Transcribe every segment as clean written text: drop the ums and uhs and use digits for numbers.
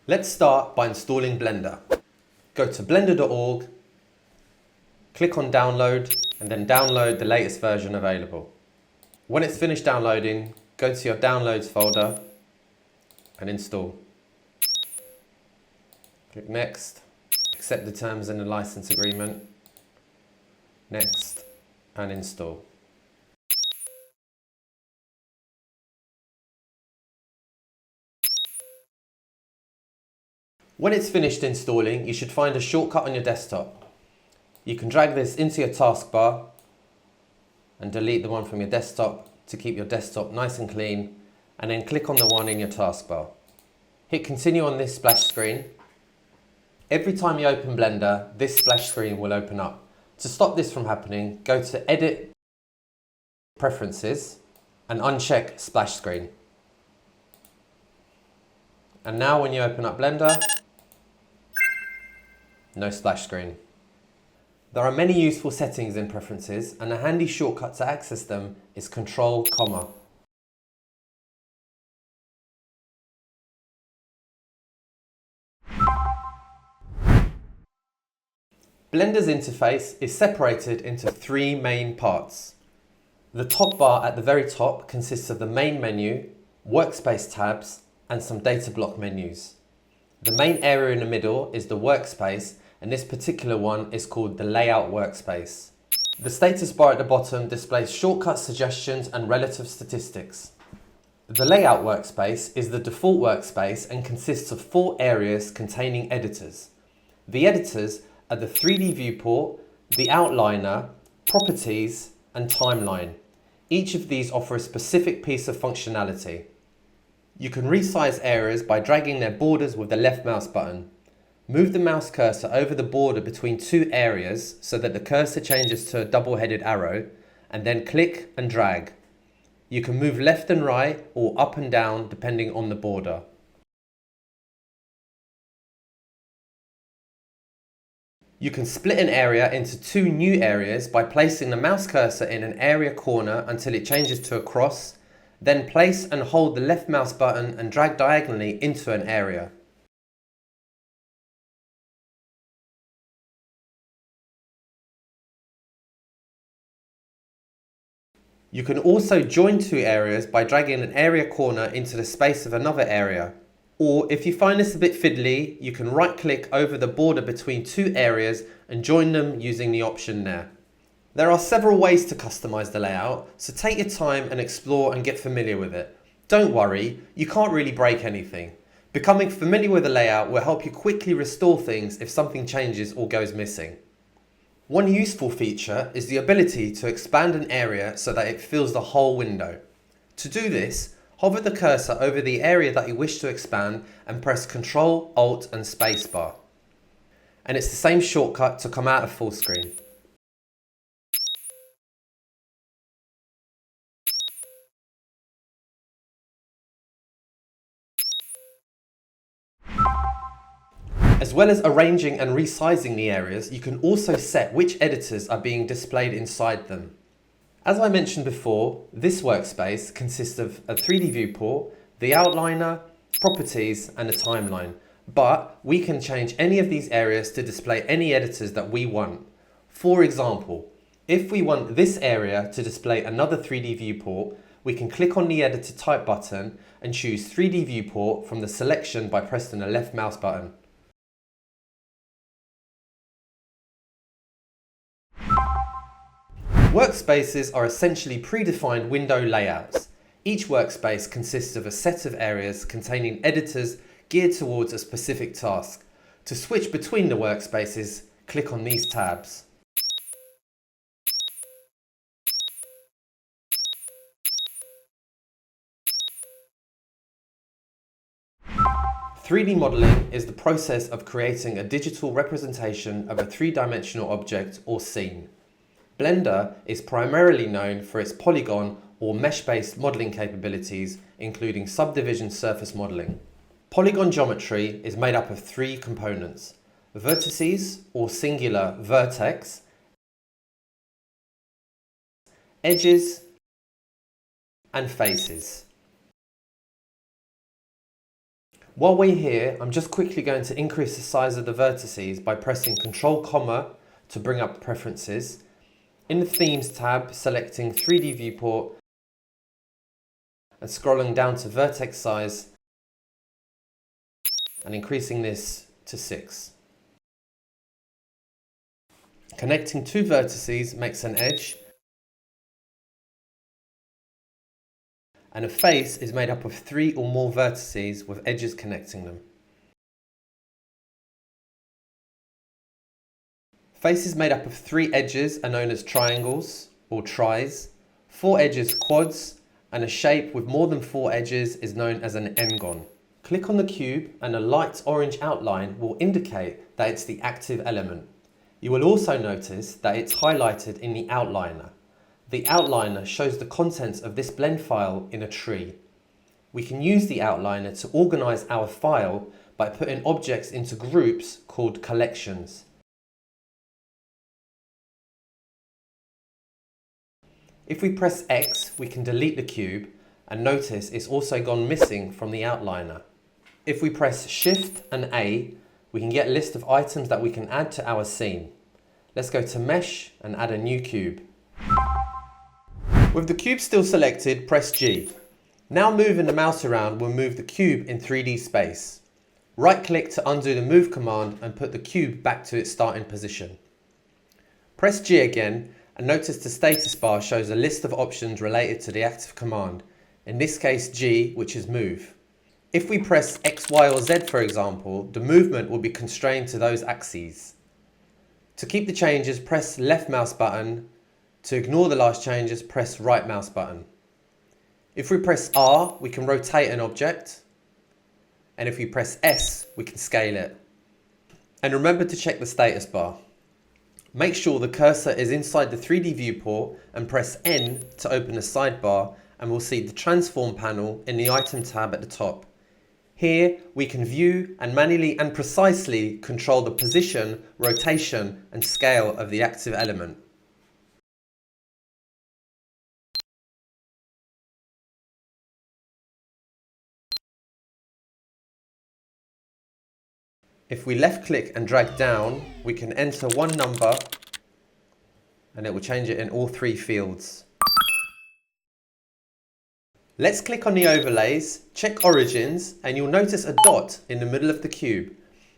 Let's start by installing Blender. Go to blender.org, click on download, and then download the latest version available. When it's finished downloading, go to your downloads folder and install. Click next, accept the terms in the license agreement, next, and install. When it's finished installing, you should find a shortcut on your desktop. You can drag this into your taskbar and delete the one from your desktop to keep your desktop nice and clean, and then click on the one in your taskbar. Hit continue on this splash screen. Every time you open Blender, this splash screen will open up. To stop this from happening, go to Edit, Preferences, and uncheck Splash Screen. And now when you open up Blender, no splash screen. There are many useful settings in Preferences, and a handy shortcut to access them is Control, Comma. Blender's interface is separated into three main parts. The top bar at the very top consists of the main menu, workspace tabs, and some data block menus. The main area in the middle is the workspace, and this particular one is called the layout workspace. The status bar at the bottom displays shortcut suggestions and relative statistics. The layout workspace is the default workspace and consists of 4 areas containing editors. The editors are the 3D viewport, the outliner, properties, and timeline. Each of these offer a specific piece of functionality. You can resize areas by dragging their borders with the left mouse button. Move the mouse cursor over the border between 2 areas so that the cursor changes to a double-headed arrow, and then click and drag. You can move left and right or up and down depending on the border. You can split an area into 2 new areas by placing the mouse cursor in an area corner until it changes to a cross, then place and hold the left mouse button and drag diagonally into an area. You can also join 2 areas by dragging an area corner into the space of another area. Or if you find this a bit fiddly, you can right-click over the border between 2 areas and join them using the option there. There are several ways to customize the layout, so take your time and explore and get familiar with it. Don't worry, you can't really break anything. Becoming familiar with the layout will help you quickly restore things if something changes or goes missing. One useful feature is the ability to expand an area so that it fills the whole window. To do this, hover the cursor over the area that you wish to expand and press Ctrl, Alt and Spacebar. And it's the same shortcut to come out of full screen. As well as arranging and resizing the areas, you can also set which editors are being displayed inside them. As I mentioned before, this workspace consists of a 3D viewport, the outliner, properties, and a timeline. But we can change any of these areas to display any editors that we want. For example, if we want this area to display another 3D viewport, we can click on the Editor Type button and choose 3D viewport from the selection by pressing the left mouse button. Workspaces are essentially predefined window layouts. Each workspace consists of a set of areas containing editors geared towards a specific task. To switch between the workspaces, click on these tabs. "3D modeling is the process of creating a digital representation of a 3-dimensional object or scene. Blender is primarily known for its polygon or mesh-based modeling capabilities, including subdivision surface modeling. Polygon geometry is made up of 3 components: vertices or singular vertex, edges, and faces. While we're here, I'm just quickly going to increase the size of the vertices by pressing Ctrl, to bring up preferences. In the Themes tab, selecting 3D viewport and scrolling down to vertex size and increasing this to 6. Connecting two vertices makes an edge, and a face is made up of 3 or more vertices with edges connecting them. Faces made up of 3 edges are known as triangles or tris, 4 edges quads, and a shape with more than 4 edges is known as an n-gon. Click on the cube and a light orange outline will indicate that it's the active element. You will also notice that it's highlighted in the outliner. The outliner shows the contents of this blend file in a tree. We can use the outliner to organize our file by putting objects into groups called collections. If we press X, we can delete the cube, and notice it's also gone missing from the outliner. If we press Shift and A, we can get a list of items that we can add to our scene. Let's go to Mesh and add a new cube. With the cube still selected, press G. Now moving the mouse around will move the cube in 3D space. Right-click to undo the Move command and put the cube back to its starting position. Press G again and notice the status bar shows a list of options related to the active command, in this case G, which is Move. If we press X, Y or Z for example, the movement will be constrained to those axes. To keep the changes, press left mouse button. To ignore the last changes, press right mouse button. If we press R, we can rotate an object. And if we press S, we can scale it. And remember to check the status bar. Make sure the cursor is inside the 3D viewport and press N to open the sidebar, and we'll see the transform panel in the item tab at the top. Here we can view and manually and precisely control the position, rotation and scale of the active element. If we left click and drag down, we can enter one number and it will change it in all 3 fields. Let's click on the overlays, check origins, and you'll notice a dot in the middle of the cube.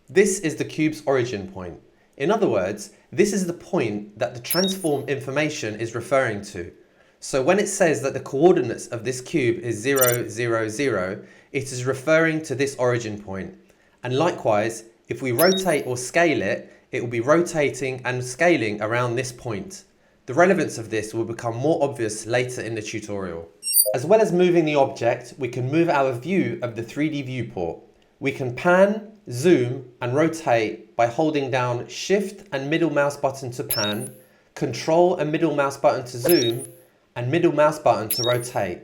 This is the cube's origin point. In other words, this is the point that the transform information is referring to. So when it says that the coordinates of this cube is 0, 0, 0, it is referring to this origin point. And likewise, if we rotate or scale it, it will be rotating and scaling around this point. The relevance of this will become more obvious later in the tutorial. As well as moving the object, we can move our view of the 3D viewport. We can pan, zoom and rotate by holding down Shift and middle mouse button to pan, Control and middle mouse button to zoom, and middle mouse button to rotate.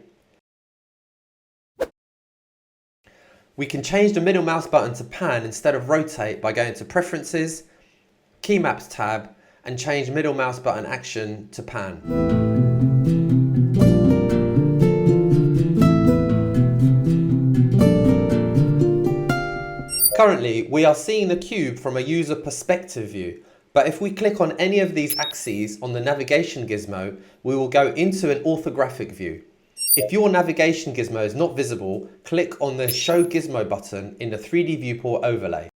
We can change the middle mouse button to pan instead of rotate by going to Preferences, Key Maps tab, and change middle mouse button action to pan. Currently, we are seeing the cube from a user perspective view, but if we click on any of these axes on the navigation gizmo, we will go into an orthographic view. If your navigation gizmo is not visible, click on the Show Gizmo button in the 3D viewport overlay.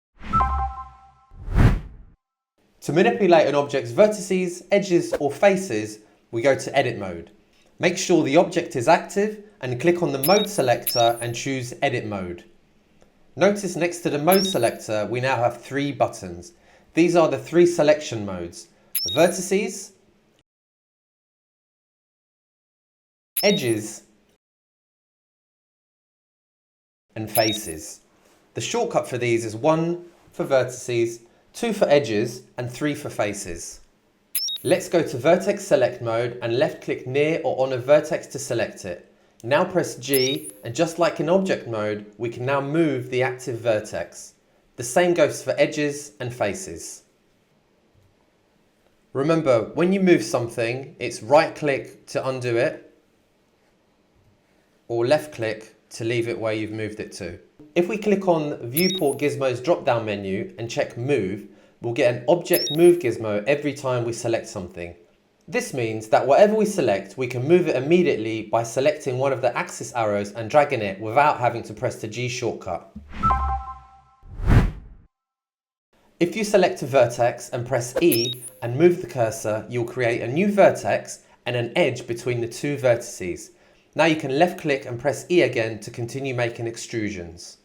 To manipulate an object's vertices, edges or faces, we go to Edit mode. Make sure the object is active and click on the Mode selector and choose Edit mode. Notice next to the Mode selector we now have 3 buttons. These are the 3 selection modes: vertices, edges and faces. The shortcut for these is 1 for vertices, 2 for edges and 3 for faces. Let's go to vertex select mode and left click near or on a vertex to select it. Now press G, and just like in object mode, we can now move the active vertex. The same goes for edges and faces. Remember, when you move something, it's right click to undo it, or left click to leave it where you've moved it to. If we click on Viewport Gizmos drop-down menu and check Move, we'll get an Object Move gizmo every time we select something. This means that whatever we select, we can move it immediately by selecting one of the axis arrows and dragging it without having to press the G shortcut. If you select a vertex and press E and move the cursor, you'll create a new vertex and an edge between the two vertices. Now you can left click and press E again to continue making extrusions.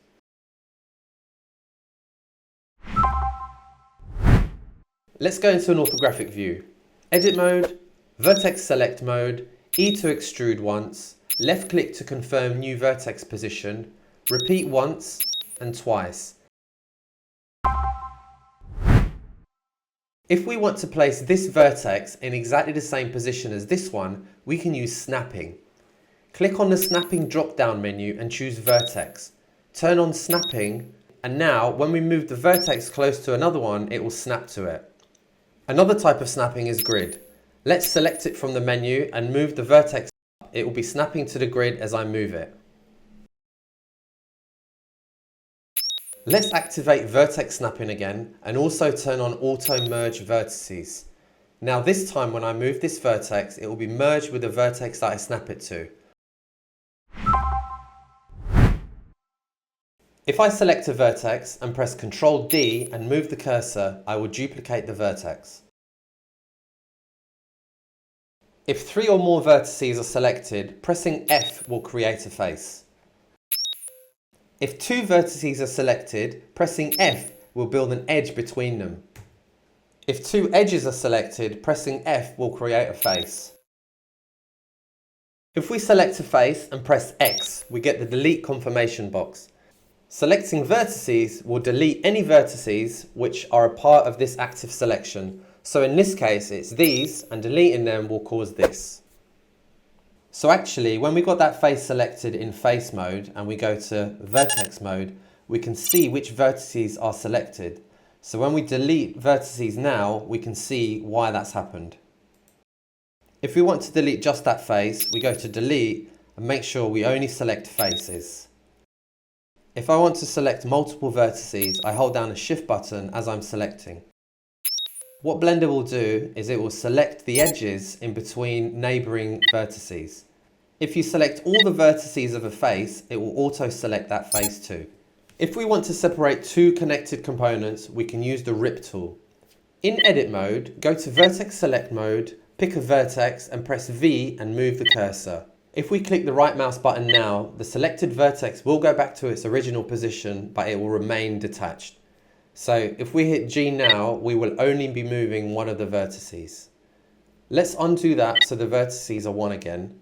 Let's go into an orthographic view. Edit mode, vertex select mode, E to extrude once, left click to confirm new vertex position, repeat once and twice. If we want to place this vertex in exactly the same position as this one, we can use snapping. Click on the snapping drop-down menu and choose vertex. Turn on snapping, and now when we move the vertex close to another one, it will snap to it. Another type of snapping is grid. Let's select it from the menu and move the vertex up. It will be snapping to the grid as I move it. Let's activate vertex snapping again and also turn on auto merge vertices. Now this time when I move this vertex, it will be merged with the vertex that I snap it to. If I select a vertex and press Ctrl D and move the cursor, I will duplicate the vertex. If 3 or more vertices are selected, pressing F will create a face. If 2 vertices are selected, pressing F will build an edge between them. If 2 edges are selected, pressing F will create a face. If we select a face and press X, we get the delete confirmation box. Selecting vertices will delete any vertices which are a part of this active selection. So in this case, it's these, and deleting them will cause this. So actually, when we got that face selected in face mode and we go to vertex mode, we can see which vertices are selected. So when we delete vertices now, we can see why that's happened. If we want to delete just that face, we go to delete and make sure we only select faces. If I want to select multiple vertices, I hold down the Shift button as I'm selecting. What Blender will do is it will select the edges in between neighbouring vertices. If you select all the vertices of a face, it will auto select that face too. If we want to separate 2 connected components, we can use the Rip tool. In edit mode, go to vertex select mode, pick a vertex and press V and move the cursor. If we click the right mouse button now, the selected vertex will go back to its original position, but it will remain detached. So if we hit G now, we will only be moving one of the vertices. Let's undo that so the vertices are one again.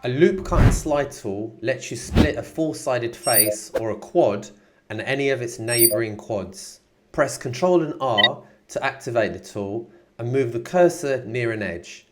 A loop cut and slide tool lets you split a 4-sided face or a quad and any of its neighbouring quads. Press Ctrl and R to activate the tool and move the cursor near an edge.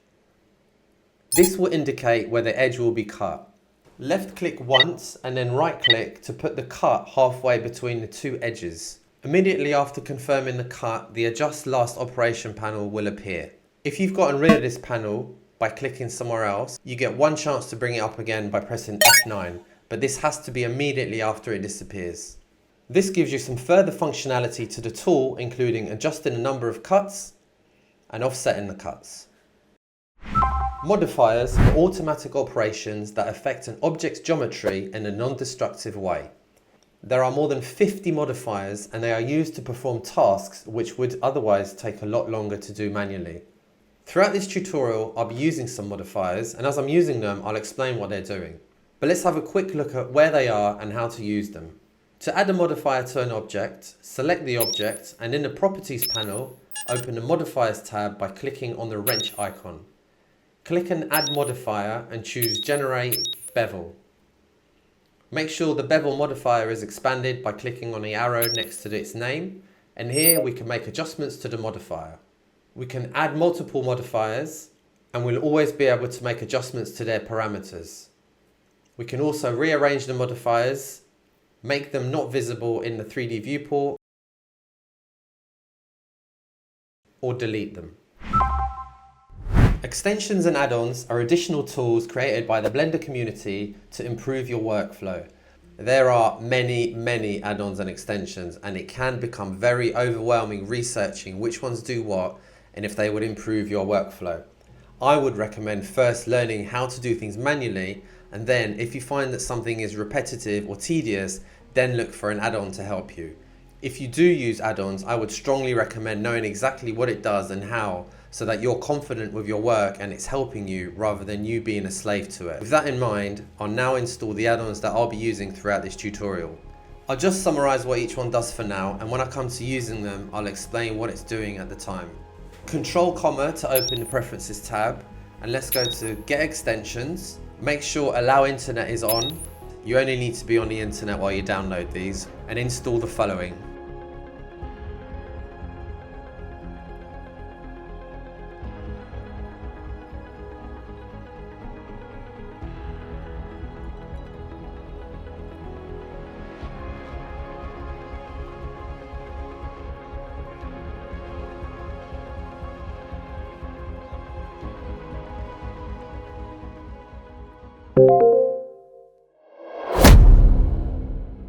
This will indicate where the edge will be cut. Left click once and then right click to put the cut halfway between the 2 edges. Immediately after confirming the cut, the Adjust Last Operation panel will appear. If you've gotten rid of this panel by clicking somewhere else, you get one chance to bring it up again by pressing F9, but this has to be immediately after it disappears. This gives you some further functionality to the tool, including adjusting the number of cuts and offsetting the cuts. Modifiers are automatic operations that affect an object's geometry in a non-destructive way. There are more than 50 modifiers and they are used to perform tasks which would otherwise take a lot longer to do manually. Throughout this tutorial, I'll be using some modifiers, and as I'm using them, I'll explain what they're doing. But let's have a quick look at where they are and how to use them. To add a modifier to an object, select the object and in the Properties panel, open the Modifiers tab by clicking on the wrench icon. Click on Add Modifier and choose Generate Bevel. Make sure the bevel modifier is expanded by clicking on the arrow next to its name, and here we can make adjustments to the modifier. We can add multiple modifiers and we'll always be able to make adjustments to their parameters. We can also rearrange the modifiers, make them not visible in the 3D viewport, or delete them. Extensions and add-ons are additional tools created by the Blender community to improve your workflow. There are many add-ons and extensions, and it can become very overwhelming researching which ones do what and if they would improve your workflow. I would recommend first learning how to do things manually, and then if you find that something is repetitive or tedious, then look for an add-on to help you. If you do use add-ons, I would strongly recommend knowing exactly what it does and how, so that you're confident with your work and it's helping you rather than you being a slave to it. With that in mind, I'll now install the add-ons that I'll be using throughout this tutorial. I'll just summarize what each one does for now, and when I come to using them, I'll explain what it's doing at the time. Control comma to open the preferences tab, and let's go to get extensions. Make sure allow internet is on. You only need to be on the internet while you download these, and install the following.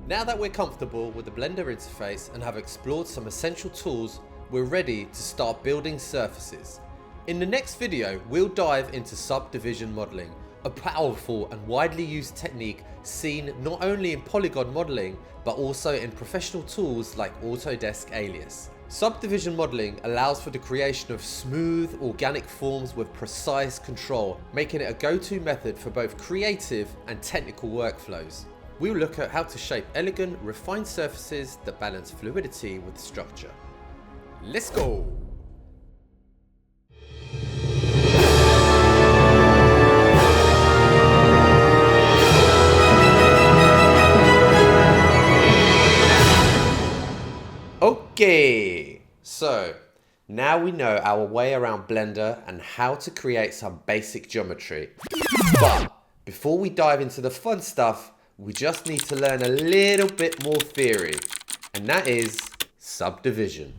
Now that we're comfortable with the Blender interface and have explored some essential tools, we're ready to start building surfaces. In the next video, we'll dive into subdivision modeling, a powerful and widely used technique seen not only in polygon modeling, but also in professional tools like Autodesk Alias. Subdivision modeling allows for the creation of smooth, organic forms with precise control, making it a go-to method for both creative and technical workflows. We'll look at how to shape elegant, refined surfaces that balance fluidity with structure. Let's go! Okay, so now we know our way around Blender and how to create some basic geometry. But before we dive into the fun stuff, we just need to learn a little bit more theory, and that is subdivision.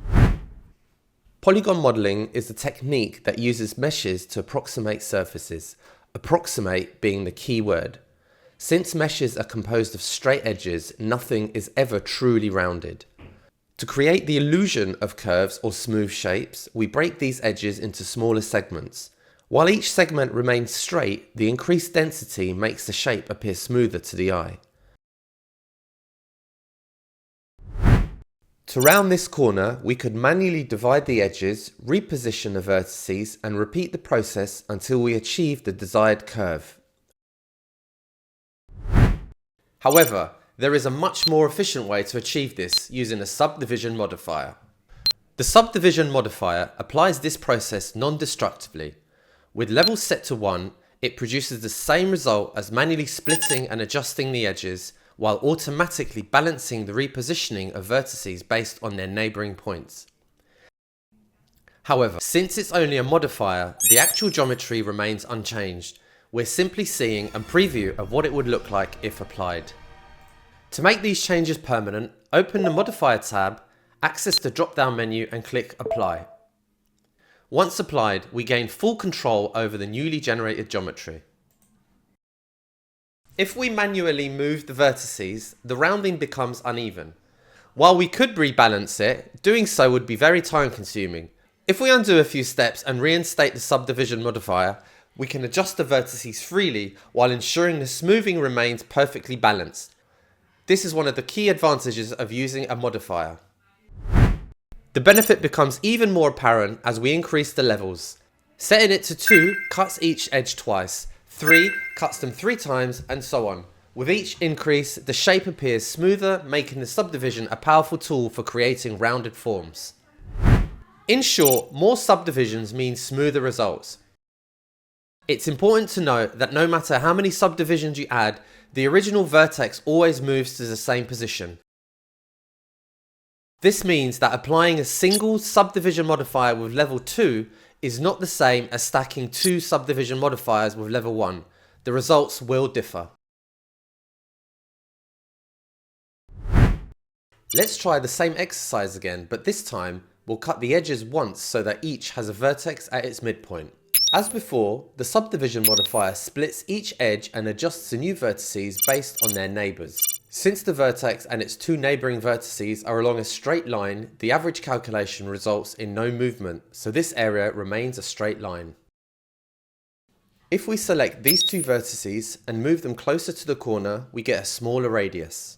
Polygon modeling is a technique that uses meshes to approximate surfaces, approximate being the key word. Since meshes are composed of straight edges, nothing is ever truly rounded. To create the illusion of curves or smooth shapes, we break these edges into smaller segments. While each segment remains straight, the increased density makes the shape appear smoother to the eye. To round this corner, we could manually divide the edges, reposition the vertices, and repeat the process until we achieve the desired curve. However, there is a much more efficient way to achieve this using a subdivision modifier. The subdivision modifier applies this process non-destructively. With levels set to 1, it produces the same result as manually splitting and adjusting the edges, while automatically balancing the repositioning of vertices based on their neighbouring points. However, since it's only a modifier, the actual geometry remains unchanged. We're simply seeing a preview of what it would look like if applied. To make these changes permanent, open the Modifier tab, access the drop-down menu and click Apply. Once applied, we gain full control over the newly generated geometry. If we manually move the vertices, the rounding becomes uneven. While we could rebalance it, doing so would be very time consuming. If we undo a few steps and reinstate the subdivision modifier, we can adjust the vertices freely while ensuring the smoothing remains perfectly balanced. This is one of the key advantages of using a modifier. The benefit becomes even more apparent as we increase the levels. Setting it to 2 cuts each edge twice, 3 cuts them 3 times, and so on. With each increase, the shape appears smoother, making the subdivision a powerful tool for creating rounded forms. In short, more subdivisions mean smoother results. It's important to note that no matter how many subdivisions you add, the original vertex always moves to the same position. This means that applying a single subdivision modifier with level 2 is not the same as stacking 2 subdivision modifiers with level 1. The results will differ. Let's try the same exercise again, but this time we'll cut the edges once so that each has a vertex at its midpoint. As before, the subdivision modifier splits each edge and adjusts the new vertices based on their neighbours. Since the vertex and its two neighbouring vertices are along a straight line, the average calculation results in no movement, so this area remains a straight line. If we select these two vertices and move them closer to the corner, we get a smaller radius.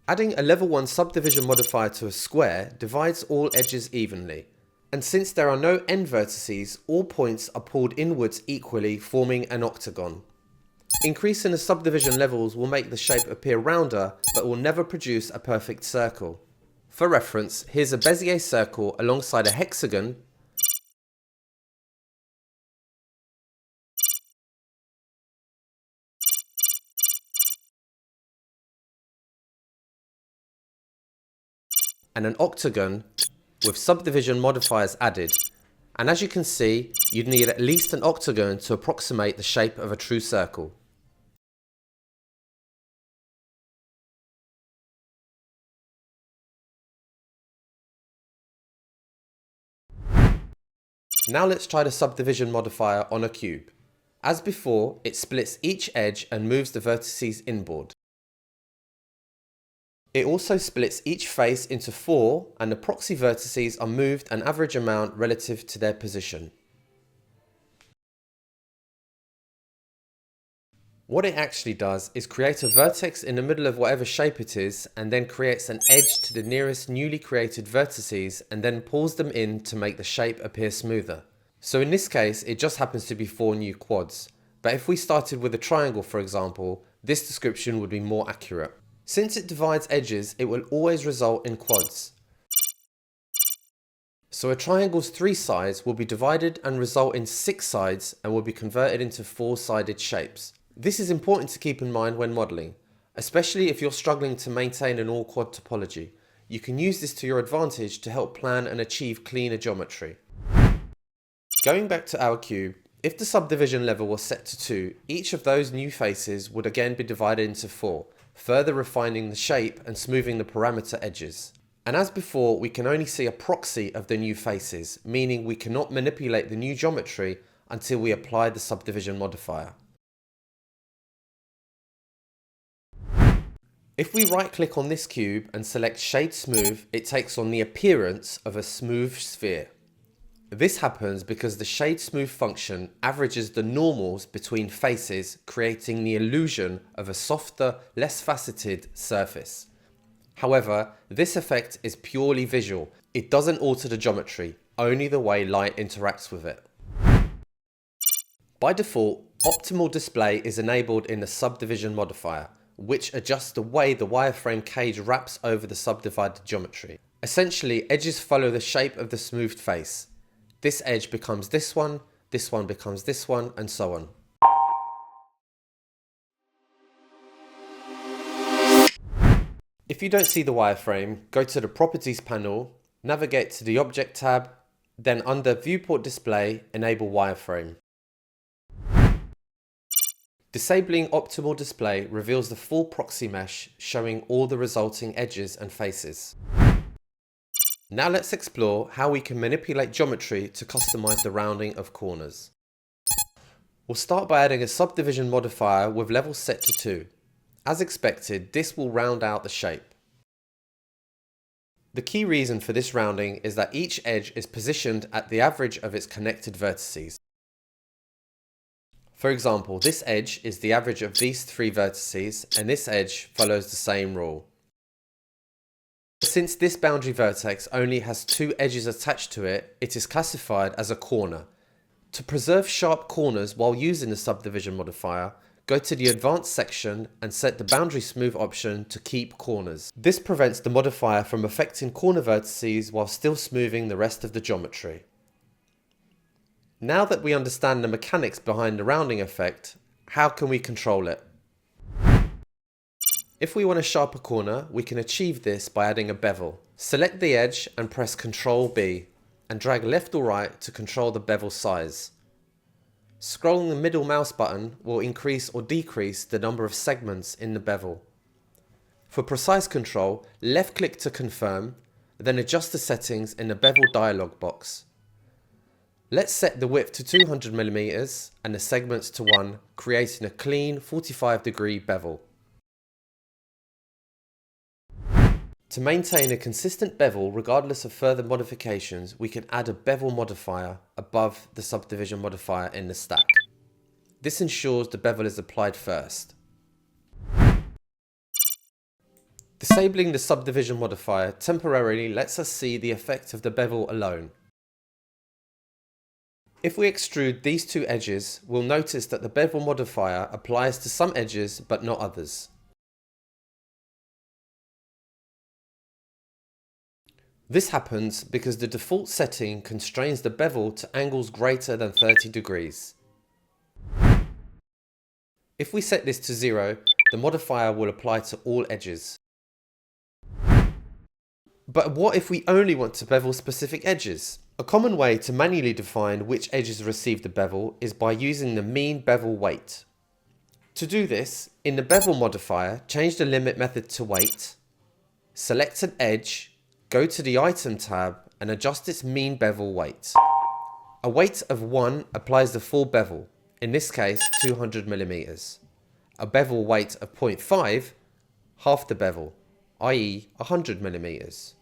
Adding a level 1 subdivision modifier to a square divides all edges evenly. And since there are no end vertices, all points are pulled inwards equally, forming an octagon. Increasing the subdivision levels will make the shape appear rounder, but will never produce a perfect circle. For reference, here's a Bezier circle alongside a hexagon and an octagon with subdivision modifiers added. And as you can see, you'd need at least an octagon to approximate the shape of a true circle. Now let's try the subdivision modifier on a cube. As before, it splits each edge and moves the vertices inboard. It also splits each face into 4, and the proxy vertices are moved an average amount relative to their position. What it actually does is create a vertex in the middle of whatever shape it is, and then creates an edge to the nearest newly created vertices and then pulls them in to make the shape appear smoother. So in this case, it just happens to be 4 new quads. But if we started with a triangle, for example, this description would be more accurate. Since it divides edges, it will always result in quads. So a triangle's 3 sides will be divided and result in 6 sides and will be converted into 4-sided shapes. This is important to keep in mind when modelling, especially if you're struggling to maintain an all-quad topology. You can use this to your advantage to help plan and achieve cleaner geometry. Going back to our cube, if the subdivision level was set to 2, each of those new faces would again be divided into 4, further refining the shape and smoothing the parameter edges. And as before, we can only see a proxy of the new faces, meaning we cannot manipulate the new geometry until we apply the subdivision modifier. If we right-click on this cube and select Shade Smooth, it takes on the appearance of a smooth sphere. This happens because the Shade Smooth function averages the normals between faces, creating the illusion of a softer, less faceted surface. However, this effect is purely visual. It doesn't alter the geometry, only the way light interacts with it. By default, optimal display is enabled in the subdivision modifier, which adjusts the way the wireframe cage wraps over the subdivided geometry. Essentially, edges follow the shape of the smoothed face. This edge becomes this one becomes this one, and so on. If you don't see the wireframe, go to the Properties panel, navigate to the Object tab, then under Viewport Display, enable Wireframe. Disabling optimal display reveals the full proxy mesh, showing all the resulting edges and faces. Now let's explore how we can manipulate geometry to customize the rounding of corners. We'll start by adding a subdivision modifier with levels set to 2. As expected, this will round out the shape. The key reason for this rounding is that each edge is positioned at the average of its connected vertices. For example, this edge is the average of these 3 vertices, and this edge follows the same rule. Since this boundary vertex only has 2 edges attached to it, it is classified as a corner. To preserve sharp corners while using the subdivision modifier, go to the Advanced section and set the Boundary Smooth option to keep corners. This prevents the modifier from affecting corner vertices while still smoothing the rest of the geometry. Now that we understand the mechanics behind the rounding effect, how can we control it? If we want a sharper corner, we can achieve this by adding a bevel. Select the edge and press Ctrl B, and drag left or right to control the bevel size. Scrolling the middle mouse button will increase or decrease the number of segments in the bevel. For precise control, left click to confirm, then adjust the settings in the bevel dialog box. Let's set the width to 200 millimeters and the segments to 1, creating a clean 45-degree bevel. To maintain a consistent bevel regardless of further modifications, we can add a bevel modifier above the subdivision modifier in the stack. This ensures the bevel is applied first. Disabling the subdivision modifier temporarily lets us see the effect of the bevel alone. If we extrude these two edges, we'll notice that the bevel modifier applies to some edges but not others. This happens because the default setting constrains the bevel to angles greater than 30 degrees. If we set this to 0, the modifier will apply to all edges. But what if we only want to bevel specific edges? A common way to manually define which edges receive the bevel is by using the mean bevel weight. To do this, in the bevel modifier, change the limit method to weight, select an edge, go to the item tab and adjust its mean bevel weight. A weight of 1 applies the full bevel, in this case 200 millimeters. A bevel weight of 0.5, half the bevel, i.e. 100 millimeters.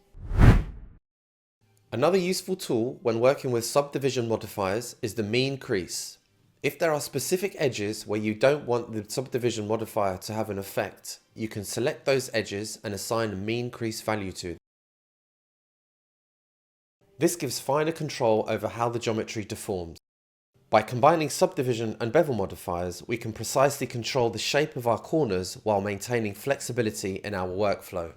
Another useful tool when working with subdivision modifiers is the mean crease. If there are specific edges where you don't want the subdivision modifier to have an effect, you can select those edges and assign a mean crease value to them. This gives finer control over how the geometry deforms. By combining subdivision and bevel modifiers, we can precisely control the shape of our corners while maintaining flexibility in our workflow.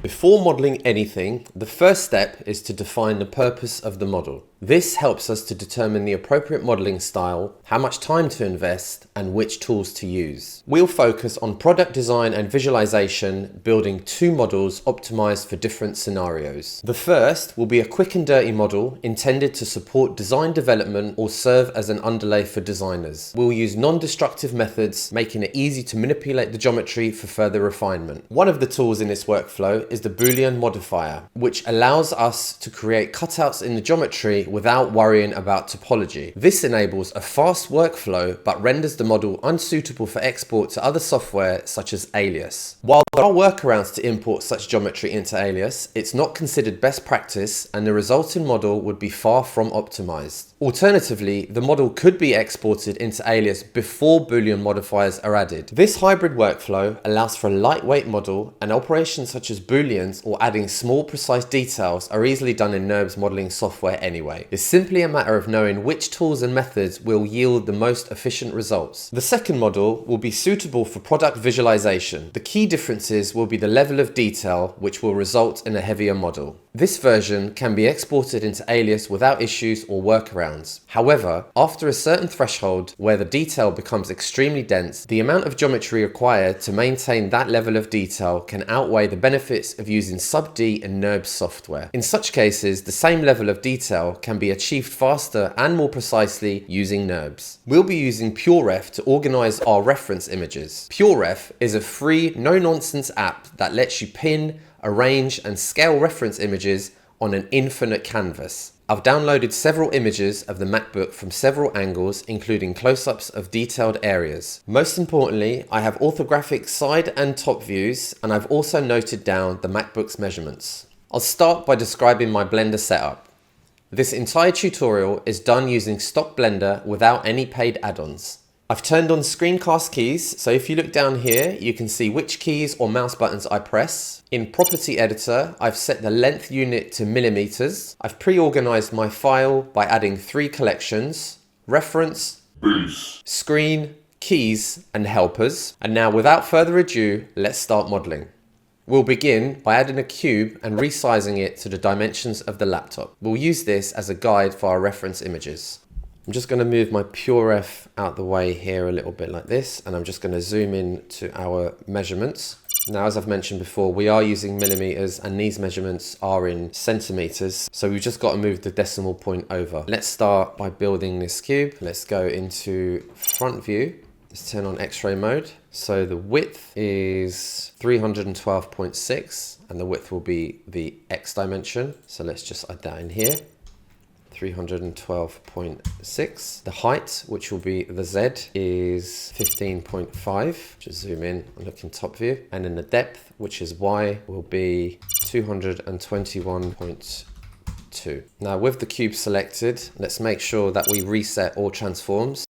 Before modelling anything, the first step is to define the purpose of the model. This helps us to determine the appropriate modelling style, how much time to invest, and which tools to use. We'll focus on product design and visualization, building 2 models optimized for different scenarios. The first will be a quick and dirty model intended to support design development or serve as an underlay for designers. We'll use non-destructive methods, making it easy to manipulate the geometry for further refinement. One of the tools in this workflow is the Boolean modifier, which allows us to create cutouts in the geometry without worrying about topology. This enables a fast workflow but renders the model unsuitable for export to other software such as Alias. While there are workarounds to import such geometry into Alias, it's not considered best practice and the resulting model would be far from optimized. Alternatively, the model could be exported into Alias before Boolean modifiers are added. This hybrid workflow allows for a lightweight model, and operations such as Booleans or adding small precise details are easily done in NURBS modeling software anyway. It's simply a matter of knowing which tools and methods will yield the most efficient results. The second model will be suitable for product visualization. The key differences will be the level of detail, which will result in a heavier model. This version can be exported into Alias without issues or workarounds. However, after a certain threshold where the detail becomes extremely dense, the amount of geometry required to maintain that level of detail can outweigh the benefits of using sub-D and NURBS software. In such cases, the same level of detail can be achieved faster and more precisely using NURBS. We'll be using PureRef to organize our reference images. PureRef is a free, no-nonsense app that lets you pin, arrange and scale reference images on an infinite canvas. I've downloaded several images of the MacBook from several angles, including close-ups of detailed areas. Most importantly, I have orthographic side and top views, and I've also noted down the MacBook's measurements. I'll start by describing my Blender setup. This entire tutorial is done using stock Blender without any paid add-ons. I've turned on screencast keys, so if you look down here, you can see which keys or mouse buttons I press. In Property Editor, I've set the length unit to millimeters. I've pre-organized my file by adding 3 collections: reference, base, screen, keys, and helpers. And now without further ado, let's start modeling. We'll begin by adding a cube and resizing it to the dimensions of the laptop. We'll use this as a guide for our reference images. I'm just going to move my PureRef out the way here a little bit like this, and I'm just going to zoom in to our measurements. Now, as I've mentioned before, we are using millimeters and these measurements are in centimeters, so we've just got to move the decimal point over. Let's start by building this cube. Let's go into front view Let's turn on X-ray mode. So the width is 312.6 and the width will be the X dimension. So let's just add that in here. 312.6. The height, which will be the Z, is 15.5. Just zoom in and look in top view. And then the depth, which is Y, will be 221.2. Now with the cube selected, let's make sure that we reset all transforms.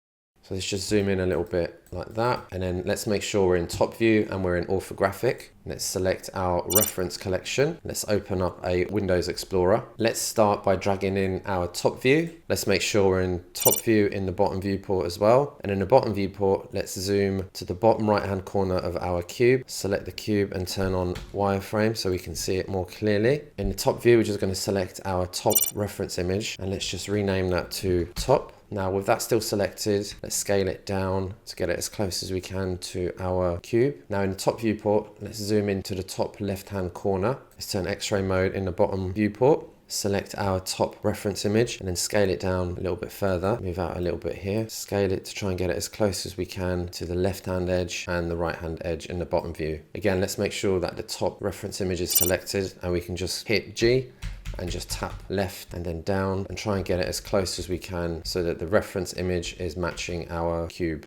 So let's just zoom in a little bit like that. And then let's make sure we're in top view and we're in orthographic. Let's select our reference collection. Let's open up a Windows Explorer. Let's start by dragging in our top view. Let's make sure we're in top view in the bottom viewport as well. And in the bottom viewport, let's zoom to the bottom right-hand corner of our cube. Select the cube and turn on wireframe so we can see it more clearly. In the top view, we're just going to select our top reference image and let's just rename that to top. Now with that still selected, let's scale it down to get it as close as we can to our cube. Now in the top viewport, let's zoom into the top left-hand corner. Let's turn X-ray mode in the bottom viewport. Select our top reference image and then scale it down a little bit further. Move out a little bit here. Scale it to try and get it as close as we can to the left-hand edge and the right-hand edge in the bottom view. Again, let's make sure that the top reference image is selected and we can just hit G and just tap left and then down and try and get it as close as we can so that the reference image is matching our cube.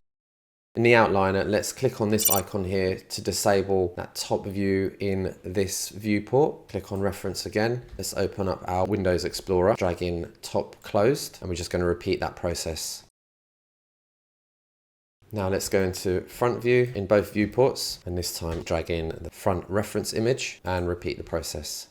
In the outliner, let's click on this icon here to disable that top view in this viewport. Click on reference again. Let's open up our Windows Explorer, drag in top closed, and we're just going to repeat that process. Now let's go into front view in both viewports, and this time drag in the front reference image and repeat the process.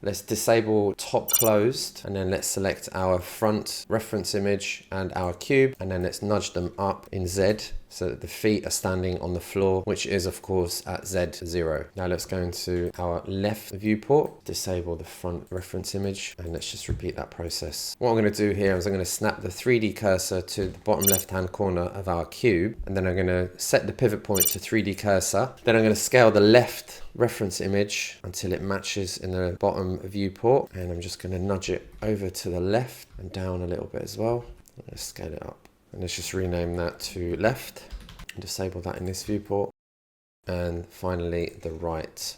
Let's disable top closed and then let's select our front reference image and our cube and then let's nudge them up in Z so that the feet are standing on the floor, which is of course at Z0. Now let's go into our left viewport, disable the front reference image and let's just repeat that process. What I'm going to do here is I'm going to snap the 3D cursor to the bottom left hand corner of our cube and then I'm going to set the pivot point to 3D cursor. Then I'm going to scale the left reference image until it matches in the bottom viewport and I'm just going to nudge it over to the left and down a little bit as well. Let's scale it up and let's just rename that to left and disable that in this viewport, and finally the right.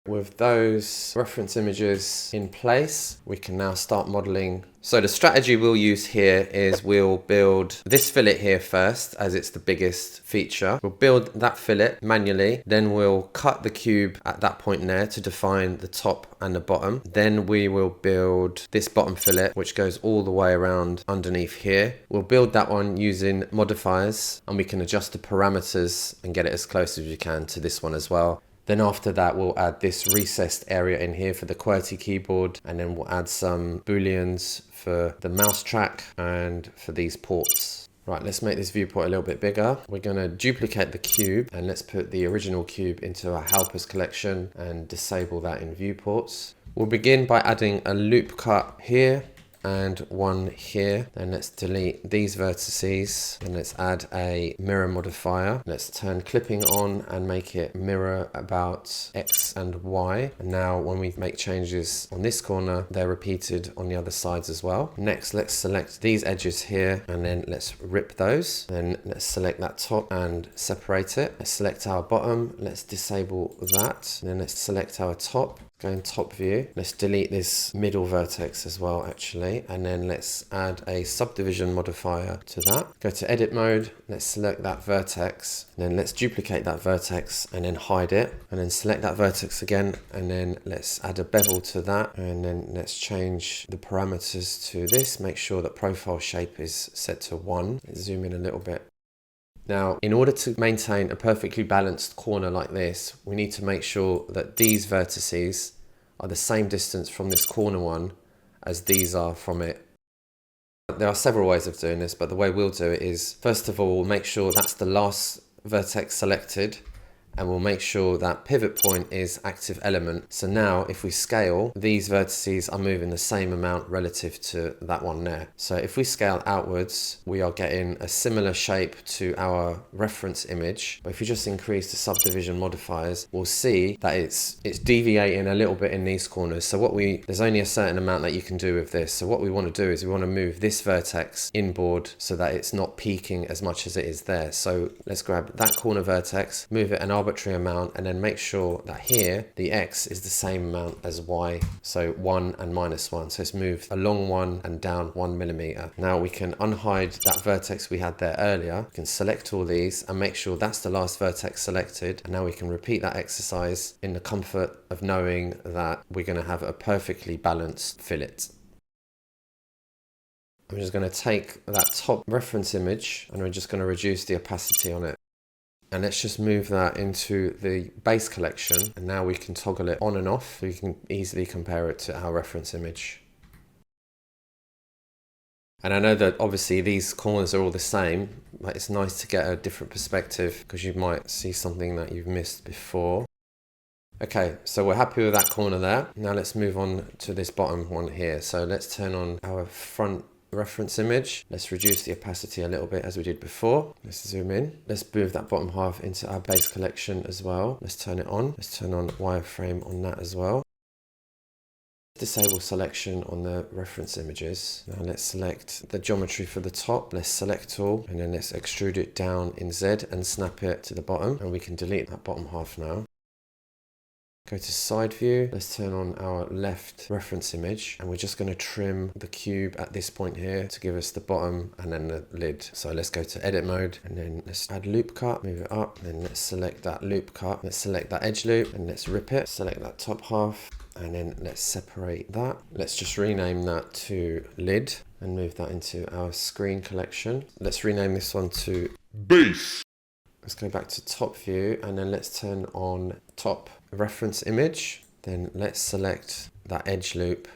With those reference images in place, we can now start modeling. So the strategy we'll use here is we'll build this fillet here first, as it's the biggest feature. We'll build that fillet manually, then we'll cut the cube at that point there to define the top and the bottom. Then we will build this bottom fillet, which goes all the way around underneath here. We'll build that one using modifiers, and we can adjust the parameters and get it as close as we can to this one as well. Then after that, we'll add this recessed area in here for the QWERTY keyboard, and then we'll add some booleans for the mouse track and for these ports. Right, let's make this viewport a little bit bigger. We're going to duplicate the cube and let's put the original cube into our helpers collection and disable that in viewports. We'll begin by adding a loop cut here and one here. Then let's delete these vertices and let's add a mirror modifier. Let's turn clipping on and make it mirror about X and Y. And now when we make changes on this corner, they're repeated on the other sides as well. Next, let's select these edges here and then let's rip those. Then let's select that top and separate it. Let's select our bottom. Let's disable that. And then let's select our top. Go in top view. Let's delete this middle vertex as well actually, and then let's add a subdivision modifier to that. Go to edit mode, let's select that vertex, and then let's duplicate that vertex and then hide it, and then select that vertex again, and then let's add a bevel to that, and then let's change the parameters to this. Make sure that profile shape is set to 1. Let's zoom in a little bit. Now, in order to maintain a perfectly balanced corner like this, we need to make sure that these vertices are the same distance from this corner one as these are from it. There are several ways of doing this, but the way we'll do it is, first of all, make sure that's the last vertex selected, and we'll make sure that pivot point is active element. So now if we scale, these vertices are moving the same amount relative to that one there. So if we scale outwards, we are getting a similar shape to our reference image. But if you just increase the subdivision modifiers, we'll see that it's deviating a little bit in these corners. So there's only a certain amount that you can do with this. So what we want to do is we want to move this vertex inboard so that it's not peaking as much as it is there. So let's grab that corner vertex, move it an arbitrary amount, and then make sure that here the X is the same amount as Y. So 1 and -1. So it's moved along 1 and down 1 millimeter. Now we can unhide that vertex we had there earlier. We can select all these and make sure that's the last vertex selected. And now we can repeat that exercise in the comfort of knowing that we're going to have a perfectly balanced fillet. I'm just going to take that top reference image and we're just going to reduce the opacity on it. And let's just move that into the base collection. And now we can toggle it on and off so you can easily compare it to our reference image. And I know that obviously these corners are all the same, but it's nice to get a different perspective because you might see something that you've missed before. Okay, so we're happy with that corner there. Now let's move on to this bottom one here. So let's turn on our front reference image. Let's reduce the opacity a little bit as we did before. Let's zoom in. Let's move that bottom half into our base collection as well. Let's turn it on. Let's turn on wireframe on that as well. Disable selection on the reference images. Now let's select the geometry for the top. Let's select all and then let's extrude it down in Z and snap it to the bottom, and we can delete that bottom half now. Go to side view, let's turn on our left reference image, and we're just going to trim the cube at this point here to give us the bottom and then the lid. So let's go to edit mode and then let's add loop cut, move it up, then let's select that loop cut, let's select that edge loop and let's rip it, select that top half and then let's separate that. Let's just rename that to lid and move that into our screen collection. Let's rename this one to base. Let's go back to top view and then let's turn on top reference image. Then let's select that edge loop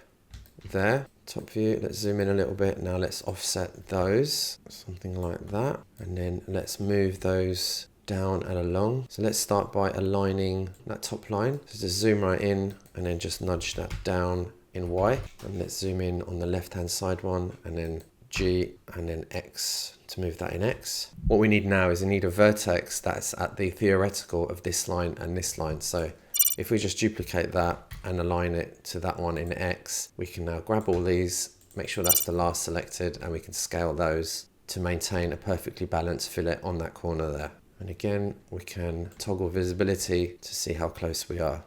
there. Top view, let's zoom in a little bit. Now let's offset those, something like that. And then let's move those down and along. So let's start by aligning that top line. So just zoom right in and then just nudge that down in Y. And let's zoom in on the left hand side one and then G and then X to move that in X. What we need now is we need a vertex that's at the theoretical of this line and this line. So if we just duplicate that and align it to that one in X, we can now grab all these, make sure that's the last selected, and we can scale those to maintain a perfectly balanced fillet on that corner there. And again, we can toggle visibility to see how close we are.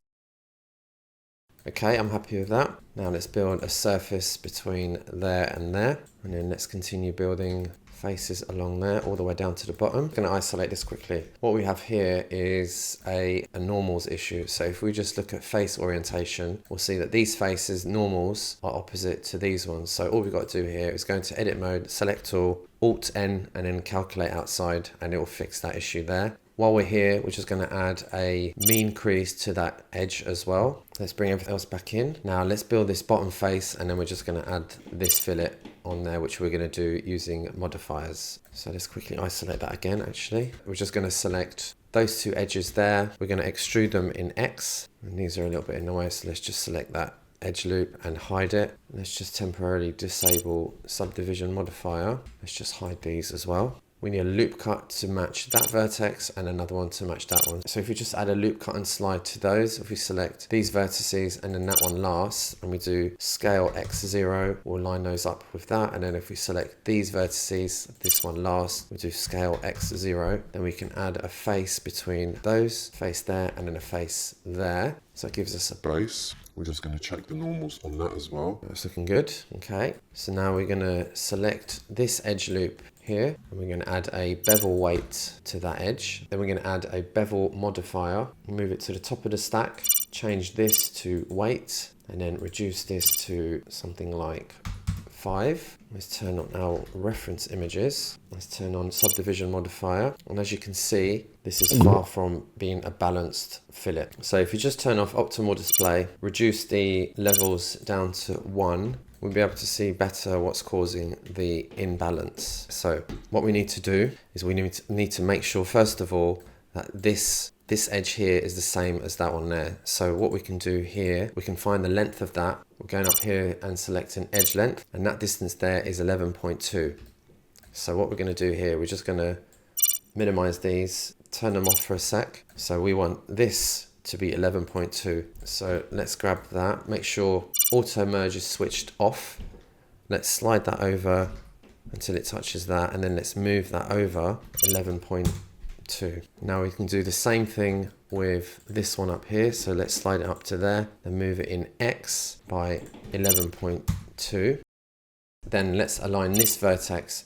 Okay, I'm happy with that. Now let's build a surface between there and there. And then let's continue building faces along there all the way down to the bottom. I'm going to isolate this quickly. What we have here is a normals issue. So if we just look at face orientation, we'll see that these faces, normals, are opposite to these ones. So all we've got to do here is go into edit mode, select all, Alt N, and then calculate outside, and it will fix that issue there. While we're here, we're just going to add a mean crease to that edge as well. Let's bring everything else back in. Now let's build this bottom face, and then we're just going to add this fillet on there, which we're going to do using modifiers. So let's quickly isolate that again, actually. We're just going to select those two edges there. We're going to extrude them in X, and these are a little bit in the way, so let's just select that edge loop and hide it. Let's just temporarily disable subdivision modifier. Let's just hide these as well. We need a loop cut to match that vertex and another one to match that one. So if we just add a loop cut and slide to those, if we select these vertices and then that one last, and we do scale X0, we'll line those up with that. And then if we select these vertices, this one last, we do scale X0, then we can add a face between those, face there, and then a face there. So it gives us a base. We're just going to check the normals on that as well. That's looking good. Okay. So now we're going to select this edge loop here, and we're going to add a bevel weight to that edge. Then we're going to add a bevel modifier, move it to the top of the stack, change this to weight, and then reduce this to something like 5. Let's turn on our reference images. Let's turn on subdivision modifier. And as you can see, this is far from being a balanced fillet. So if you just turn off optimal display, reduce the levels down to 1, we'll be able to see better what's causing the imbalance. So what we need to do is we need to make sure, first of all, that this This edge here is the same as that one there. So what we can do here, we can find the length of that. We're going up here and selecting edge length, and that distance there is 11.2. So what we're going to do here, we're just going to minimize these, turn them off for a sec. So we want this to be 11.2. So let's grab that, make sure auto merge is switched off. Let's slide that over until it touches that, and then let's move that over 11.2. Now we can do the same thing with this one up here. So let's slide it up to there and move it in X by 11.2. Then let's align this vertex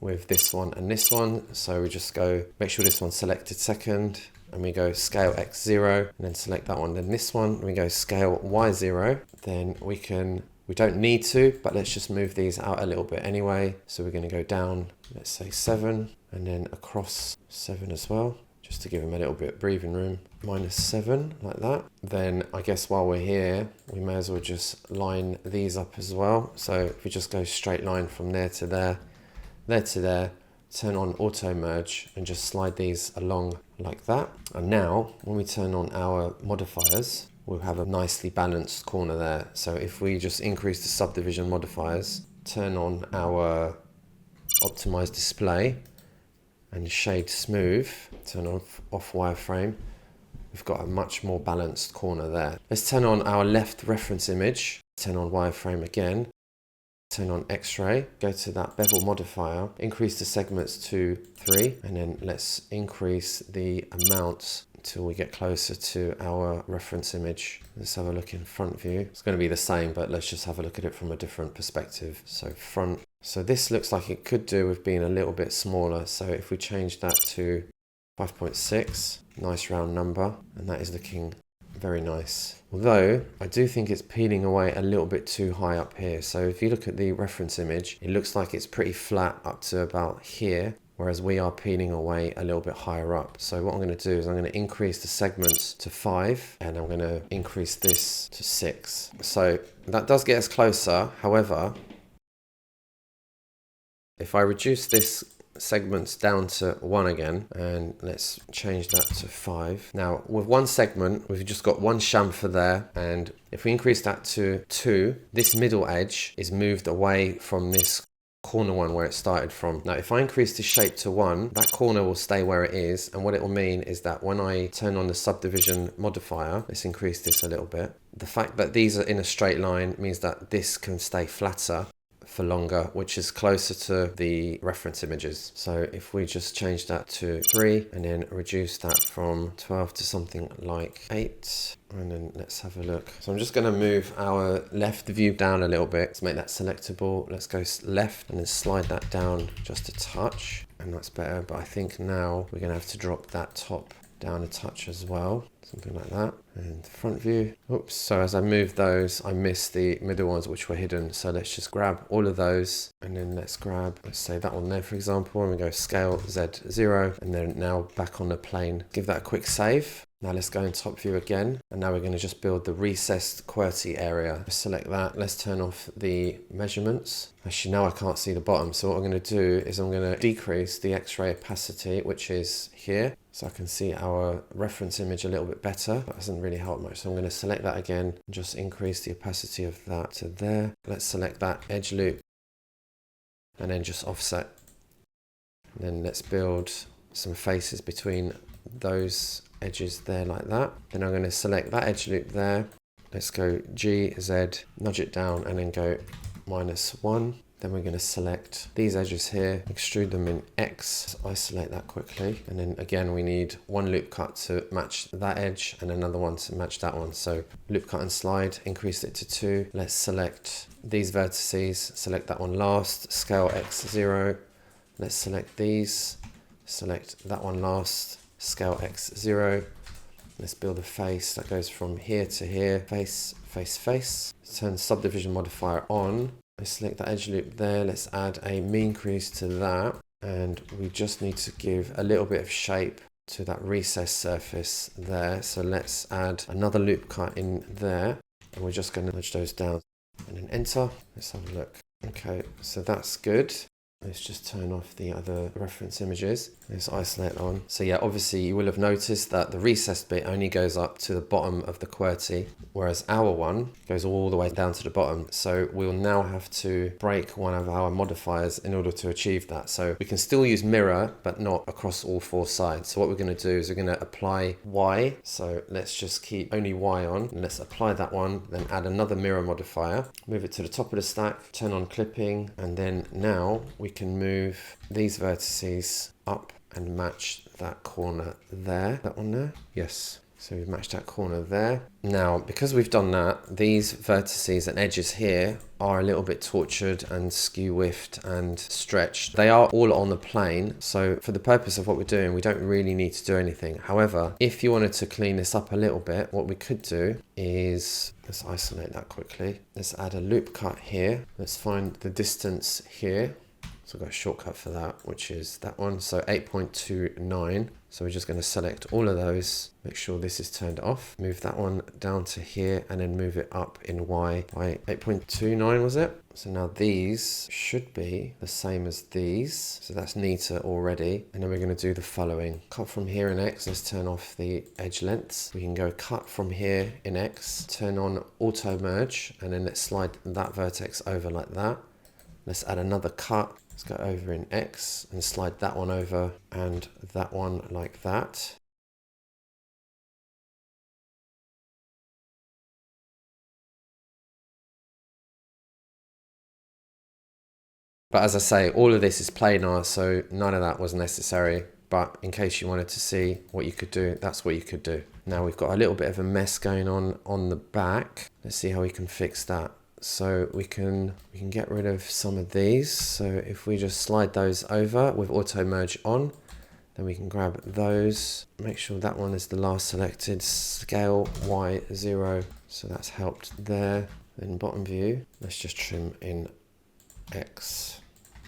with this one and this one. So we just go, make sure this one's selected second, and we go scale X0, and then select that one. Then this one, and we go scale Y0. Then we don't need to, but let's just move these out a little bit anyway. So we're going to go down, let's say 7, and then across 7 as well, just to give them a little bit of breathing room. -7, like that. Then I guess while we're here, we may as well just line these up as well. So if we just go straight line from there to there, there to there, turn on auto merge and just slide these along like that. And now when we turn on our modifiers, we'll have a nicely balanced corner there. So if we just increase the subdivision modifiers, turn on our optimize display and shade smooth, turn off wireframe, we've got a much more balanced corner there. Let's turn on our left reference image, turn on wireframe again, turn on X-ray, go to that bevel modifier, increase the segments to 3, and then let's increase the amounts until we get closer to our reference image. Let's have a look in front view. It's going to be the same, but let's just have a look at it from a different perspective. So front. So this looks like it could do with being a little bit smaller. So if we change that to 5.6, nice round number, and that is looking very nice. Although I do think it's peeling away a little bit too high up here. So if you look at the reference image, it looks like it's pretty flat up to about here, whereas we are peeling away a little bit higher up. So what I'm going to do is I'm going to increase the segments to 5, and I'm going to increase this to 6. So that does get us closer. However, if I reduce this segments down to 1 again, and let's change that to 5. Now with one segment, we've just got one chamfer there, and if we increase that to 2, this middle edge is moved away from this corner one where it started from. Now if I increase the shape to 1, that corner will stay where it is, and what it will mean is that when I turn on the subdivision modifier, let's increase this a little bit, the fact that these are in a straight line means that this can stay flatter for longer, which is closer to the reference images. So if we just change that to 3 and then reduce that from 12 to something like 8, and then let's have a look. So I'm just going to move our left view down a little bit to make that selectable. Let's go left and then slide that down just a touch, and that's better. But I think now we're going to have to drop that top down a touch as well, something like that. And front view, oops, so as I move those, I missed the middle ones which were hidden. So let's just grab all of those, and then let's say that one there for example, and we go scale Z0, and then now back on the plane. Give that a quick save. Now let's go in top view again, and now we're going to just build the recessed QWERTY area. Select that, let's turn off the measurements. Actually now I can't see the bottom, so what I'm going to do is I'm going to decrease the X-ray opacity, which is here, so I can see our reference image a little bit better. That doesn't really help much, so I'm going to select that again and just increase the opacity of that to there. Let's select that edge loop and then just offset. And then let's build some faces between those edges there like that. Then I'm going to select that edge loop there. Let's go G, Z, nudge it down, and then go -1. Then we're going to select these edges here, extrude them in X, isolate that quickly. And then again, we need one loop cut to match that edge and another one to match that one. So loop cut and slide, increase it to 2. Let's select these vertices, select that one last, scale X0. Let's select these, select that one last, scale X0. Let's build a face that goes from here to here, face, face, face. Turn subdivision modifier on. Let's select that edge loop there. Let's add a mean crease to that. And we just need to give a little bit of shape to that recessed surface there. So let's add another loop cut in there. And we're just going to nudge those down and then enter. Let's have a look. Okay, so that's good. Let's just turn off the other reference images. Let's isolate on. So yeah, obviously you will have noticed that the recessed bit only goes up to the bottom of the QWERTY, whereas our one goes all the way down to the bottom. So we'll now have to break one of our modifiers in order to achieve that. So we can still use mirror, but not across all four sides. So what we're going to do is we're going to apply Y. So let's just keep only Y on, and let's apply that one, then add another mirror modifier, move it to the top of the stack, turn on clipping, and then now we can move these vertices up and match that corner there. That one there? Yes. So we've matched that corner there. Now, because we've done that, these vertices and edges here are a little bit tortured and skew-whiffed and stretched. They are all on the plane. So for the purpose of what we're doing, we don't really need to do anything. However, if you wanted to clean this up a little bit, what we could do is, let's isolate that quickly. Let's add a loop cut here. Let's find the distance here. So I've got a shortcut for that, which is that one. So 8.29. So we're just going to select all of those, make sure this is turned off, move that one down to here, and then move it up in Y by 8.29, was it? So now these should be the same as these. So that's neater already. And then we're going to do the following. Cut from here in X, let's turn off the edge lengths. We can go cut from here in X, turn on auto merge, and then let's slide that vertex over like that. Let's add another cut. Let's go over in X and slide that one over and that one like that. But as I say, all of this is planar, so none of that was necessary. But in case you wanted to see what you could do, that's what you could do. Now we've got a little bit of a mess going on the back. Let's see how we can fix that. So we can get rid of some of these. So if we just slide those over with auto merge on, then we can grab those, make sure that one is the last selected, scale Y0. So that's helped there. Then bottom view, let's just trim in X,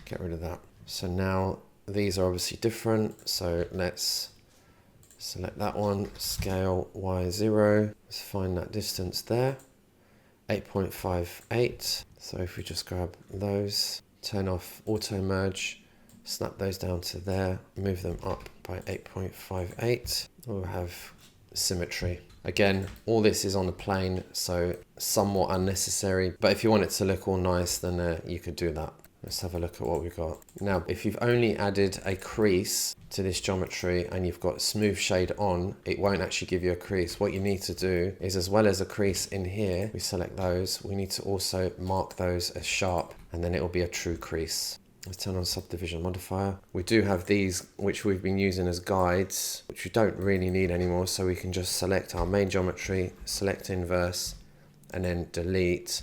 get rid of that. So now these are obviously different. So let's select that one, scale Y0. Let's find that distance there. 8.58. So if we just grab those, turn off auto merge, snap those down to there, move them up by 8.58, we'll have symmetry. Again, all this is on the plane, so somewhat unnecessary, but if you want it to look all nice, then you could do that. Let's have a look at what we've got. Now, if you've only added a crease to this geometry and you've got smooth shade on, it won't actually give you a crease. What you need to do is, as well as a crease in here, we select those, we need to also mark those as sharp, and then it will be a true crease. Let's turn on subdivision modifier. We do have these, which we've been using as guides, which we don't really need anymore, so we can just select our main geometry, select inverse, and then delete.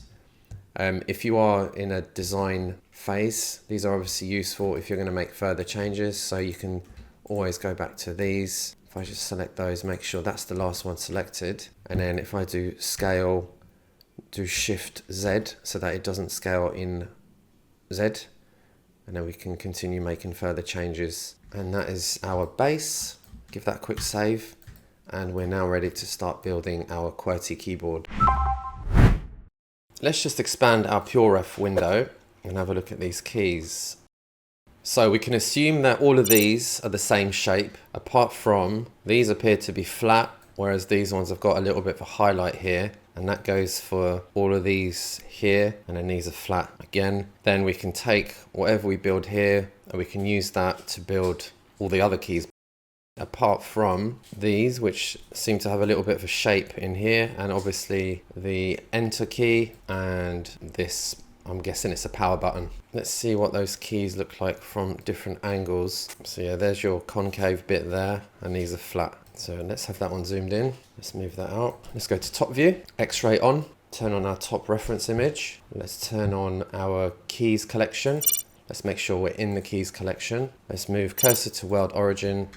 If you are in a design phase, these are obviously useful if you're going to make further changes, so you can always go back to these. If I just select those, make sure that's the last one selected, and then if I do scale, do Shift Z so that it doesn't scale in Z, and then we can continue making further changes. And that is our base. Give that a quick save, and we're now ready to start building our QWERTY keyboard. Let's just expand our PureRef window and have a look at these keys. So we can assume that all of these are the same shape, apart from these appear to be flat, whereas these ones have got a little bit of a highlight here, and that goes for all of these here, and then these are flat again. Then we can take whatever we build here, and we can use that to build all the other keys. Apart from these, which seem to have a little bit of a shape in here, and obviously the enter key, and this, I'm guessing it's a power button. Let's see what those keys look like from different angles. So yeah, there's your concave bit there, and these are flat. So let's have that one zoomed in. Let's move that out. Let's go to top view, X-ray on, turn on our top reference image. Let's turn on our keys collection. Let's make sure we're in the keys collection. Let's move cursor to world origin.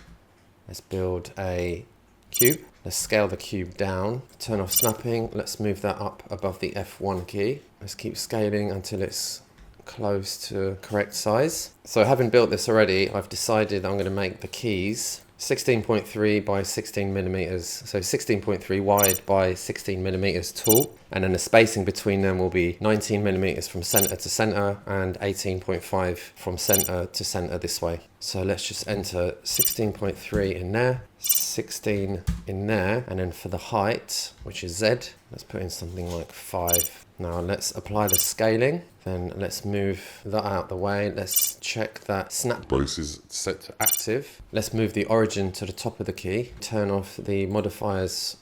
Let's build a cube. Let's scale the cube down. Turn off snapping. Let's move that up above the F1 key. Let's keep scaling until it's close to correct size. So having built this already, I've decided I'm going to make the keys 16.3 by 16 millimeters. So 16.3 wide by 16 millimeters tall. And then the spacing between them will be 19 millimeters from center to center and 18.5 from center to center this way. So let's just enter 16.3 in there, 16 in there. And then for the height, which is Z, let's put in something like 5. Now let's apply the scaling. Then let's move that out the way. Let's check that snap Base is set to active. Let's move the origin to the top of the key. Turn off the modifiers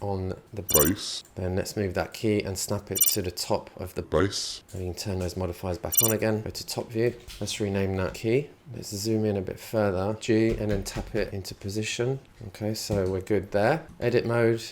on the base. Then let's move that key and snap it to the top of the Base. and you can turn those modifiers back on again. Go to top view. Let's rename that key. Let's zoom in a bit further. G and then tap it into position. Okay, so we're good there. Edit mode.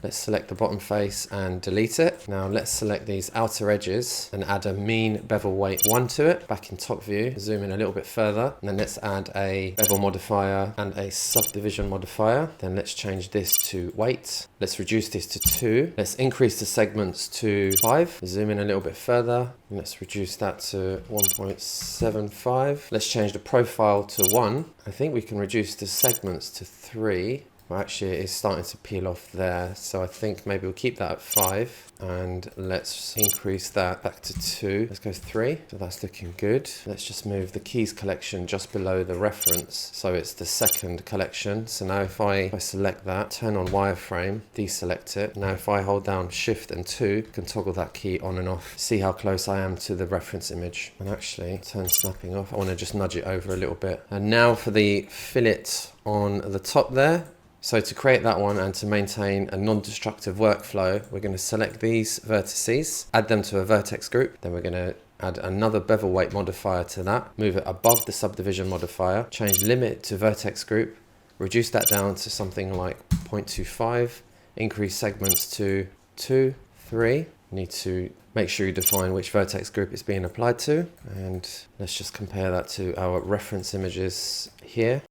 Let's select the bottom face and delete it. Now let's select these outer edges and add a mean bevel weight 1 to it. Back in top view, zoom in a little bit further. And then let's add a bevel modifier and a subdivision modifier. Then let's change this to weight. Let's reduce this to 2. Let's increase the segments to 5. Zoom in a little bit further. And let's reduce that to 1.75. Let's change the profile to 1. I think we can reduce the segments to 3. Well, actually it is starting to peel off there, so I think maybe we'll keep that at 5 and let's increase that back to 2. Let's go 3, so that's looking good. Let's just move the keys collection just below the reference, so it's the second collection. So now if I select that, turn on wireframe, deselect it. Now if I hold down shift and 2, I can toggle that key on and off. See how close I am to the reference image. And actually turn snapping off. I want to just nudge it over a little bit. And now for the fillet on the top there. So to create that one and to maintain a non-destructive workflow, we're going to select these vertices, add them to a vertex group. Then we're going to add another bevel weight modifier to that, move it above the subdivision modifier, change limit to vertex group, reduce that down to something like 0.25, increase segments to 2, 3. You need to make sure you define which vertex group it's being applied to. And let's just compare that to our reference images here.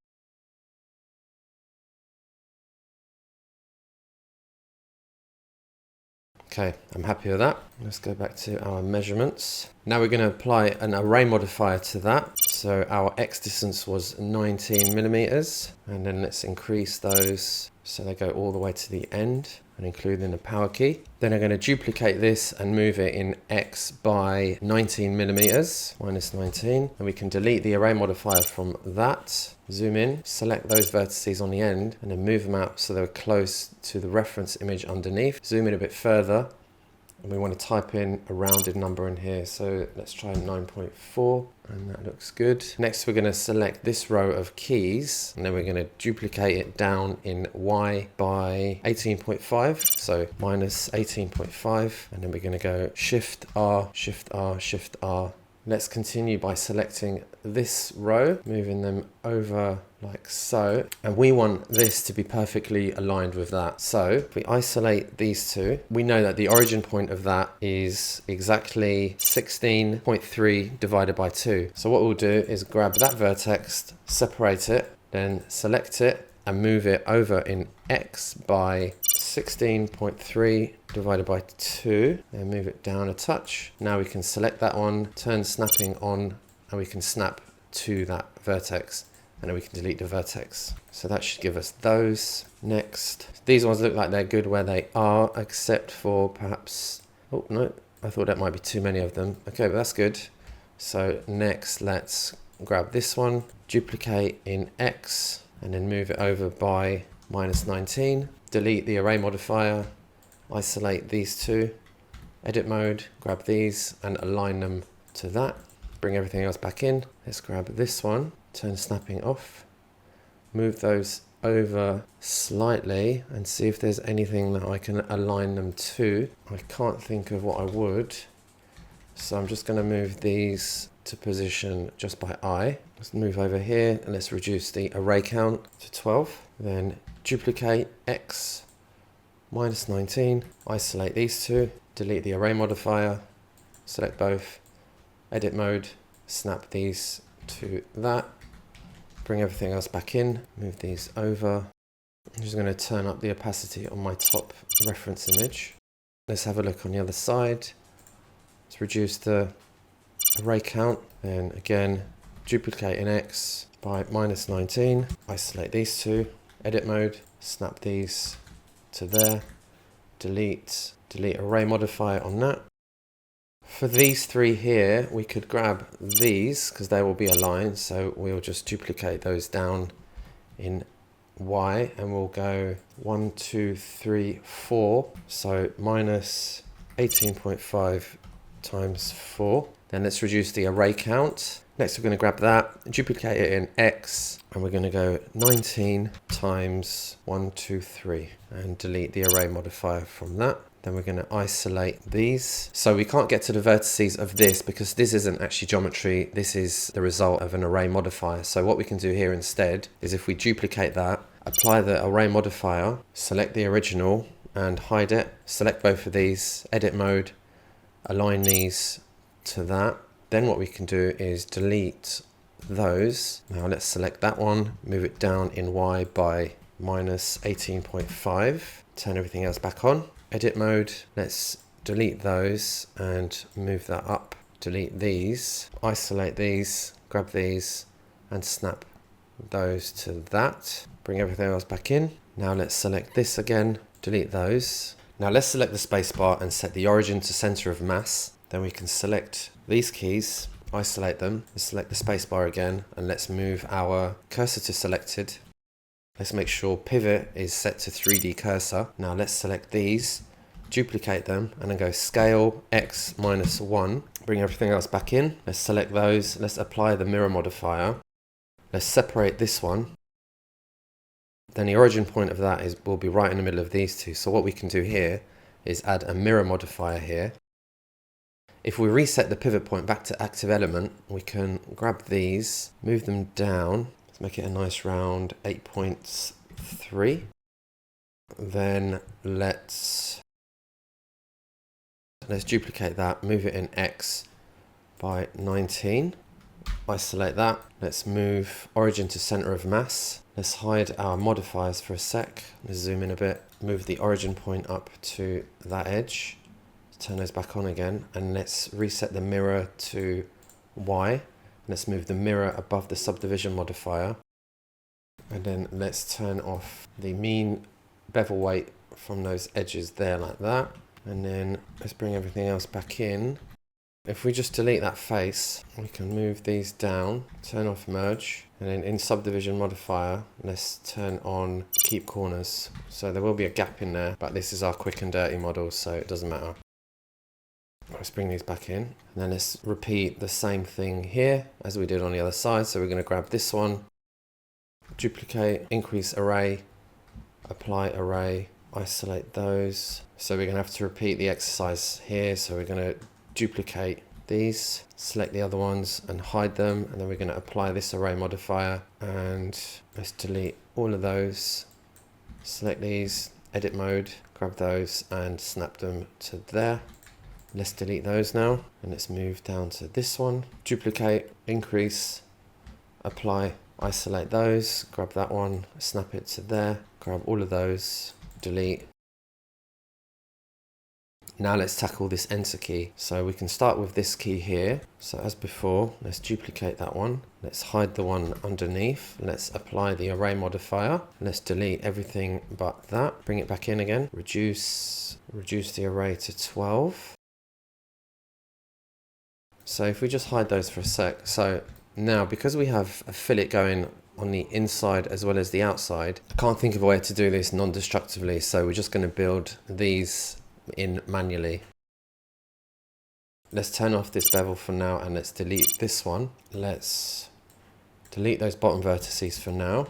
Okay, I'm happy with that. Let's go back to our measurements. Now we're going to apply an array modifier to that. So our X distance was 19 millimeters. And then let's increase those so they go all the way to the end and including the power key. Then I'm going to duplicate this and move it in X by 19 millimeters, minus 19. And we can delete the array modifier from that. Zoom in, select those vertices on the end and then move them out so they're close to the reference image underneath. Zoom in a bit further and we want to type in a rounded number in here. So let's try 9.4 and that looks good. Next we're going to select this row of keys and then we're going to duplicate it down in Y by 18.5. So minus 18.5 and then we're going to go Shift R, Shift R, Shift R. Let's continue by selecting this row, moving them over like so. And we want this to be perfectly aligned with that. So if we isolate these two, we know that the origin point of that is exactly 16.3 divided by 2. So what we'll do is grab that vertex, separate it, then select it and move it over in X by 16.3 divided by 2 and move it down a touch. Now we can select that one, turn snapping on, and we can snap to that vertex and then we can delete the vertex. So that should give us those. Next, these ones look like they're good where they are, except for perhaps, oh no, I thought that might be too many of them. Okay, but that's good. So next, let's grab this one, duplicate in X and then move it over by minus 19. Delete the array modifier, isolate these two, edit mode, grab these and align them to that. Bring everything else back in. Let's grab this one, turn snapping off, move those over slightly and see if there's anything that I can align them to. I can't think of what I would. So I'm just going to move these to position just by eye. Let's move over here and let's reduce the array count to 12. Then duplicate X, minus 19, isolate these two, delete the array modifier, select both, edit mode, snap these to that, bring everything else back in, move these over. I'm just going to turn up the opacity on my top reference image. Let's have a look on the other side. Let's reduce the array count, then again duplicate in X by -19, isolate these two, edit mode, snap these to there, delete array modifier on that. For these three here, we could grab these because they will be aligned, so we'll just duplicate those down in Y and we'll go 1, 2, 3, 4, so minus 18.5 times 4. Then let's reduce the array count. Next we're going to grab that, duplicate it in X, and we're going to go 19 times 1, 2, 3 and delete the array modifier from that. Then we're going to isolate these. So we can't get to the vertices of this because this isn't actually geometry. This is the result of an array modifier. So what we can do here instead is if we duplicate that, apply the array modifier, select the original and hide it, select both of these, edit mode, align these to that. Then what we can do is delete those. Now let's select that one, move it down in Y by minus 18.5, turn everything else back on. Edit mode, let's delete those and move that up. Delete these, isolate these, grab these and snap those to that. Bring everything else back in. Now let's select this again, delete those. Now let's select the spacebar and set the origin to center of mass. Then we can select these keys, isolate them, and select the spacebar again, and let's move our cursor to selected. Let's make sure pivot is set to 3D cursor. Now let's select these, duplicate them, and then go scale X minus 1. Bring everything else back in. Let's select those. Let's apply the mirror modifier. Let's separate this one. Then the origin point of that will be right in the middle of these two. So what we can do here is add a mirror modifier here. If we reset the pivot point back to active element, we can grab these, move them down. Let's make it a nice round 8.3. Then let's duplicate that, move it in X by 19. Isolate that. Let's move origin to center of mass. Let's hide our modifiers for a sec. Let's zoom in a bit. Move the origin point up to that edge. Turn those back on again. And let's reset the mirror to Y. Let's move the mirror above the subdivision modifier. And then let's turn off the mean bevel weight from those edges there like that. And then let's bring everything else back in. If we just delete that face, we can move these down, turn off merge, and then in subdivision modifier, let's turn on keep corners. So there will be a gap in there, but this is our quick and dirty model, so it doesn't matter. Let's bring these back in, and then let's repeat the same thing here as we did on the other side. So we're going to grab this one, duplicate, increase array, apply array, isolate those. So we're going to have to repeat the exercise here. So we're going to duplicate these, select the other ones and hide them, and then we're going to apply this array modifier, and let's delete all of those, select these, edit mode, grab those and snap them to there. Let's delete those now, and let's move down to this one, duplicate, increase, apply, isolate those, grab that one, snap it to there, grab all of those, delete. Now let's tackle this enter key. So we can start with this key here. So as before, let's duplicate that one. Let's hide the one underneath. Let's apply the array modifier. Let's delete everything but that. Bring it back in again. Reduce the array to 12. So if we just hide those for a sec. So now because we have a fillet going on the inside as well as the outside, I can't think of a way to do this non-destructively. So we're just going to build these in manually. Let's turn off this bevel for now, and let's delete this one. Let's delete those bottom vertices for now.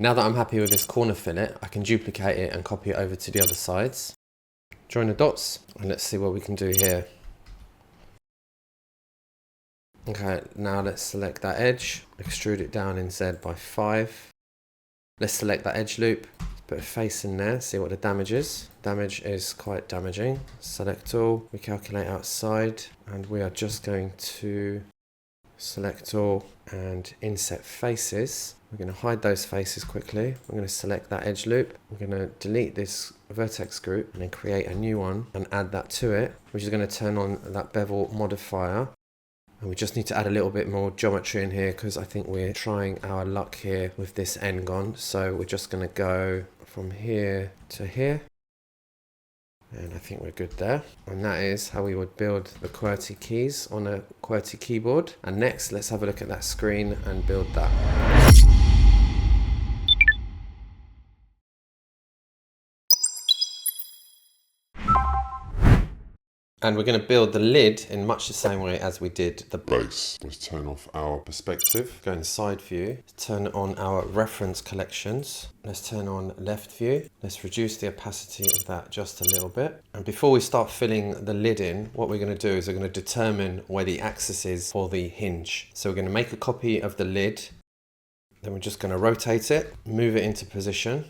Now that I'm happy with this corner fillet, I can duplicate it and copy it over to the other sides. Join the dots, and let's see what we can do here. Okay, now let's select that edge, extrude it down in Z by 5. Let's select that edge loop, put a face in there, see what the damage is. Damage is quite damaging. Select all, we calculate outside, and we are just going to select all, and inset faces. We're going to hide those faces quickly. We're going to select that edge loop. We're going to delete this vertex group and then create a new one and add that to it, which is going to turn on that bevel modifier. And we just need to add a little bit more geometry in here because I think we're trying our luck here with this n-gon. So we're just going to go from here to here. And I think we're good there. And that is how we would build the QWERTY keys on a QWERTY keyboard. And next, let's have a look at that screen and build that. And we're going to build the lid in much the same way as we did the base. Let's turn off our perspective. Go in side view. Turn on our reference collections. Let's turn on left view. Let's reduce the opacity of that just a little bit. And before we start filling the lid in, what we're going to do is we're going to determine where the axis is for the hinge. So we're going to make a copy of the lid. Then we're just going to rotate it, move it into position.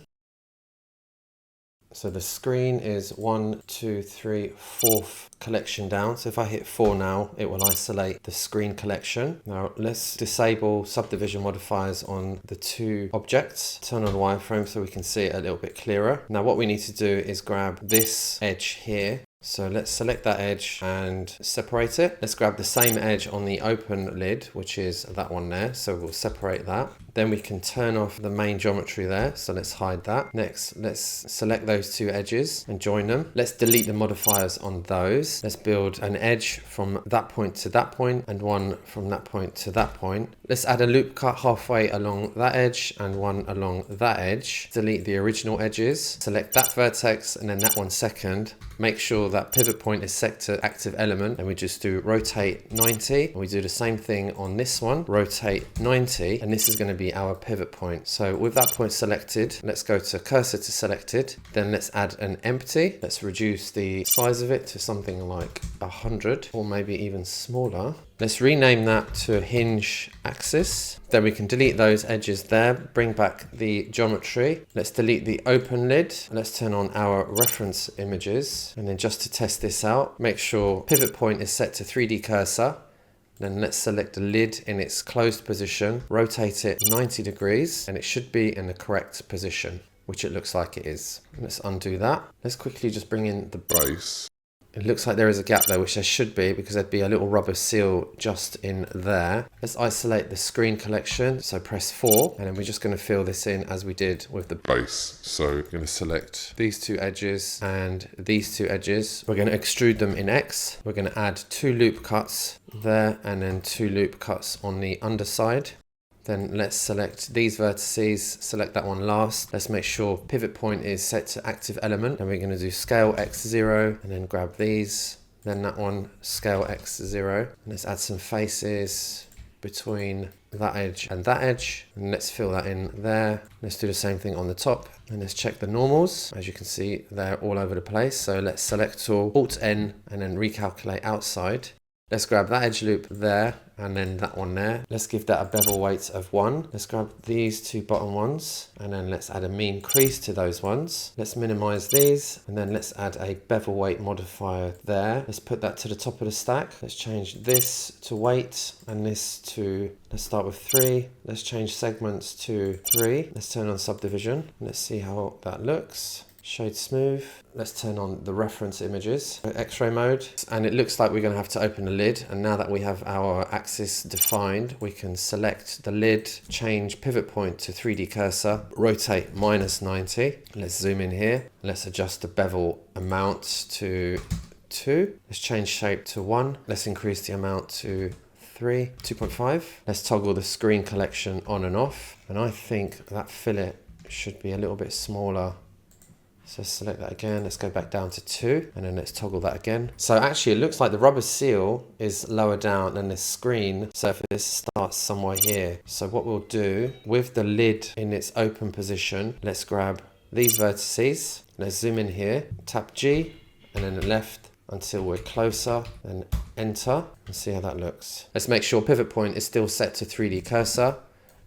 So the screen is 1, 2, 3, 4th collection down. So if I hit 4 now, it will isolate the screen collection. Now let's disable subdivision modifiers on the two objects. Turn on wireframe so we can see it a little bit clearer. Now what we need to do is grab this edge here. So let's select that edge and separate it. Let's grab the same edge on the open lid, which is that one there. So we'll separate that. Then we can turn off the main geometry there. So let's hide that. Next, let's select those two edges and join them. Let's delete the modifiers on those. Let's build an edge from that point to that point and one from that point to that point. Let's add a loop cut halfway along that edge and one along that edge. Delete the original edges. Select that vertex and then that one second. Make sure that pivot point is set to active element and we just do rotate 90. And we do the same thing on this one, rotate 90, and this is going to be our pivot point. So with that point selected, let's go to cursor to selected. Then let's add an empty. Let's reduce the size of it to something like 100 or maybe even smaller. Let's rename that to hinge axis. Then we can delete those edges there, bring back the geometry. Let's delete the open lid. Let's turn on our reference images. And then just to test this out, make sure pivot point is set to 3D cursor. Then let's select the lid in its closed position, rotate it 90 degrees, and it should be in the correct position, which it looks like it is. Let's undo that. Let's quickly just bring in the base. It looks like there is a gap there, which there should be because there'd be a little rubber seal just in there. Let's isolate the screen collection. So press 4 and then we're just going to fill this in as we did with the base. So we're going to select these two edges and these two edges. We're going to extrude them in X. We're going to add 2 loop cuts there and then 2 loop cuts on the underside. Then let's select these vertices, select that one last. Let's make sure pivot point is set to active element. And we're going to do scale X0 and then grab these. Then that one, scale X0. And let's add some faces between that edge and that edge. And let's fill that in there. Let's do the same thing on the top. And let's check the normals. As you can see, they're all over the place. So let's select all, Alt N, and then recalculate outside. Let's grab that edge loop there and then that one there. Let's give that a bevel weight of 1. Let's grab these 2 bottom ones and then let's add a mean crease to those ones. Let's minimize these and then let's add a bevel weight modifier there. Let's put that to the top of the stack. Let's change this to weight and this to, let's start with 3. Let's change segments to 3. Let's turn on subdivision. Let's see how that looks. Shade smooth. Let's turn on the reference images, X-ray mode, and it looks like we're going to have to open the lid. And now that we have our axis defined, we can select the lid, change pivot point to 3D cursor, rotate -90. Let's zoom in here. Let's adjust the bevel amount to 2. Let's change shape to 1. Let's increase the amount to 2.5. Let's toggle the screen collection on and off. And I think that fillet should be a little bit smaller. So select that again, let's go back down to 2 and then let's toggle that again. So actually it looks like the rubber seal is lower down than the screen surface starts somewhere here. So what we'll do with the lid in its open position, let's grab these vertices, let's zoom in here, tap G and then left until we're closer, then enter and see how that looks. Let's make sure pivot point is still set to 3D cursor.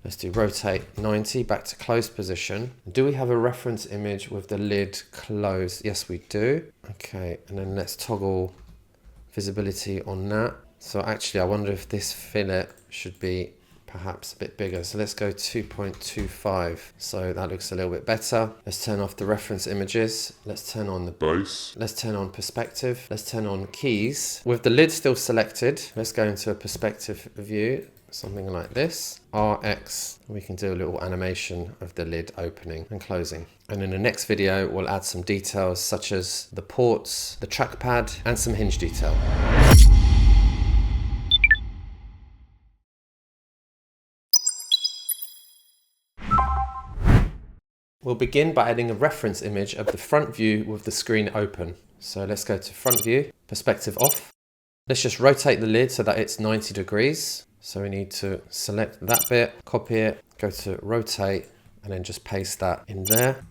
Let's do rotate 90 back to closed position. Do we have a reference image with the lid closed? Yes, we do. Okay, and then let's toggle visibility on that So actually, I wonder if this fillet should be perhaps a bit bigger. So let's go 2.25. So that looks a little bit better. Let's turn off the reference images. Let's turn on the base. Let's turn on perspective. Let's turn on keys. With the lid still selected, let's go into a perspective view, something like this. RX, we can do a little animation of the lid opening and closing. And in the next video, we'll add some details such as the ports, the trackpad, and some hinge detail. We'll begin by adding a reference image of the front view with the screen open. So let's go to front view, perspective off. Let's just rotate the lid so that it's 90 degrees. So we need to select that bit, copy it, go to rotate, and then just paste that in there.